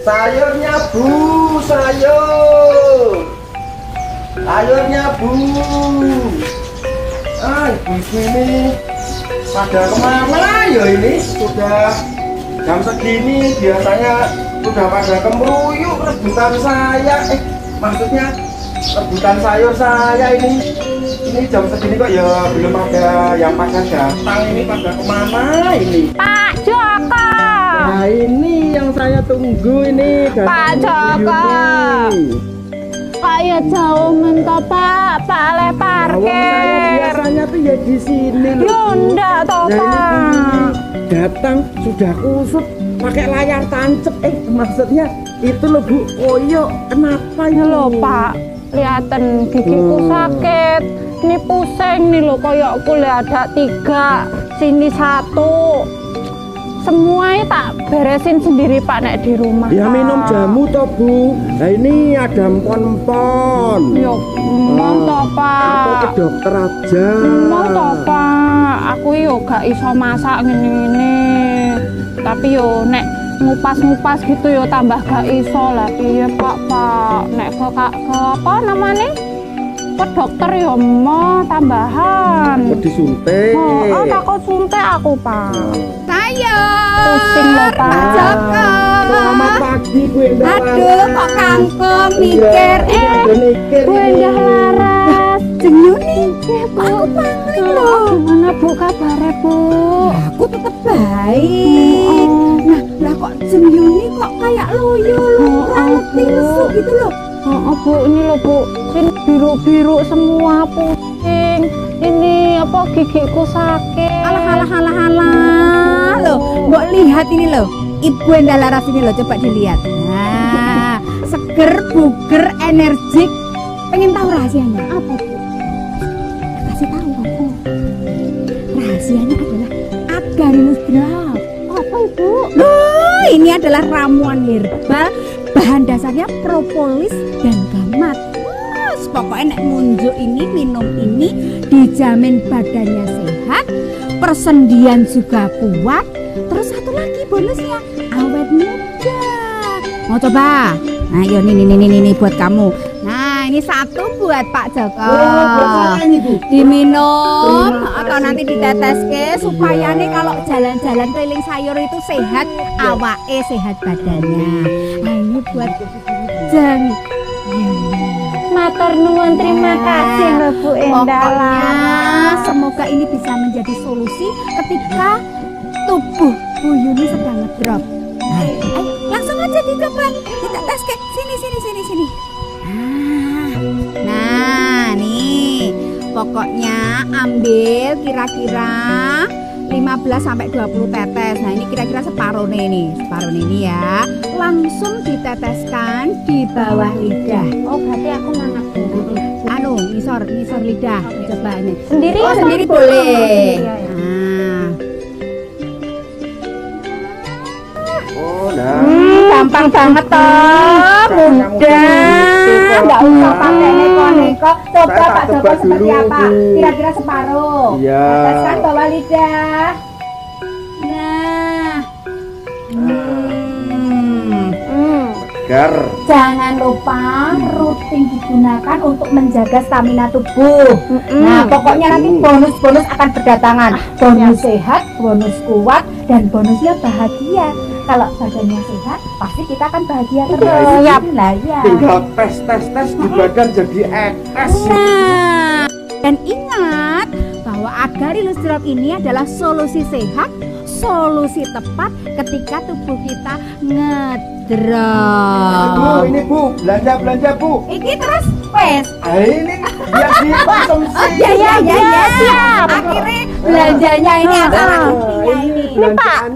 Sayurnya Bu, sayurnya Bu. Ibu ini pada kemana ya ini? Sudah jam segini biasanya sudah pada kemeruyuk rebutan saya. Maksudnya rebutan sayur saya ini. Ini jam segini kok ya belum ada yang pada datang. Ini pada kemana ini? Pak Joko. Nah ini yang saya tunggu ini. Pak Joko. Kayak jauh mentok Pak le parkir. Biasanya tuh ya di sini loh. Yunda toh Pak. Datang sudah kusut pakai layar tancep. Maksudnya itu loh Bu. Oh yuk, kenapa ini loh Pak? Lihatin gigiku sakit. Ini pusing nih loh, koyokku ada 3, sini 1. Semuanya tak beresin sendiri Pak nek di rumah. Ya Pak. Minum jamu toh Bu. Nah ini ada empon-empon. Yuk, mau toh Pak. Atau ke dokter aja. Mau toh Pak. Aku yo gak iso masak ngene-ngene. Tapi yo nek ngupas-ngupas gitu yo tambah gak iso lah. Iya Pak. Nek ke apa namanya? Ke dokter ya mau tambahan. Disuntik. Oh, takut suntik aku Pak. Pusing loh Pak Joko. Selamat pagi Bu Endah. Aduh kok kangkung mikir. Bu Endah Laras. Jenyuni. Aku panggil loh. Gimana Bu kabarnya Bu? Aku tetap baik. Nah kok Jenyuni kok kayak loyo loh. Rati lesu gitu loh. Oh Bu, ini loh Bu, sini biru-biru semua, pusing. Ini apa gigiku sakit. Alah loh, mbok lihat ini loh. Ibu Endah Laras ini loh, coba dilihat. Nah, seger, buger, energik. Pengen tahu rahasianya apa Bu? Kasih tahu aku. Rahasianya adalah Agarilus Drop. Apa Ibu? Loh, ini adalah ramuan herbal. Bahan dasarnya propolis dan gamat. pokoknya nek ngunjuk ini, minum ini dijamin badannya sehat, persendian juga kuat. Terus satu lagi bonusnya, awet muda. Mau coba? Nah, yo nih buat kamu. Nah, ini satu buat Pak Joko. Diminum atau nanti diteteske supaya nih kalau jalan-jalan keliling sayur itu sehat, awake sehat badannya. Nah, ini buat Jeng. Matur nuwun, terima kasih loh Bu Endala. Pokoknya semoga ini bisa menjadi solusi ketika tubuh Bu Yuni sedang ngedrop. Langsung aja dicoba, diteteske. Sini. Nah, nih pokoknya ambil kira-kira 15 sampai 20 tetes. Nah, ini kira-kira separuh nih ya. Langsung diteteskan di bawah lidah. Oh, berarti aku mangap dulu. Ngisor lidah. Coba ini. Sendiri ya? Sendiri boleh. Gampang banget toh, mudah. Nggak usah pakai neko-neko. Coba Pak Joko seperti apa? Kira-kira separuh. Iya. Teteskan bawah lidah. Gar. Jangan lupa rutin digunakan untuk menjaga stamina tubuh. Nah, pokoknya nanti bonus-bonus akan berdatangan. Bonus sehat, bonus kuat, dan bonusnya bahagia. Kalau badannya sehat, pasti kita akan bahagia terus. Ya. Tinggal tes di badan jadi ekes. Dan ingat bahwa Agarilus Drop ini adalah solusi sehat, solusi tepat ketika tubuh kita ngedrop. Ini Bu, belanja Bu. Ini terus wes. Ini biar dikonsumsi. Ya. Akhirnya belanjanya ini acara ini Pak.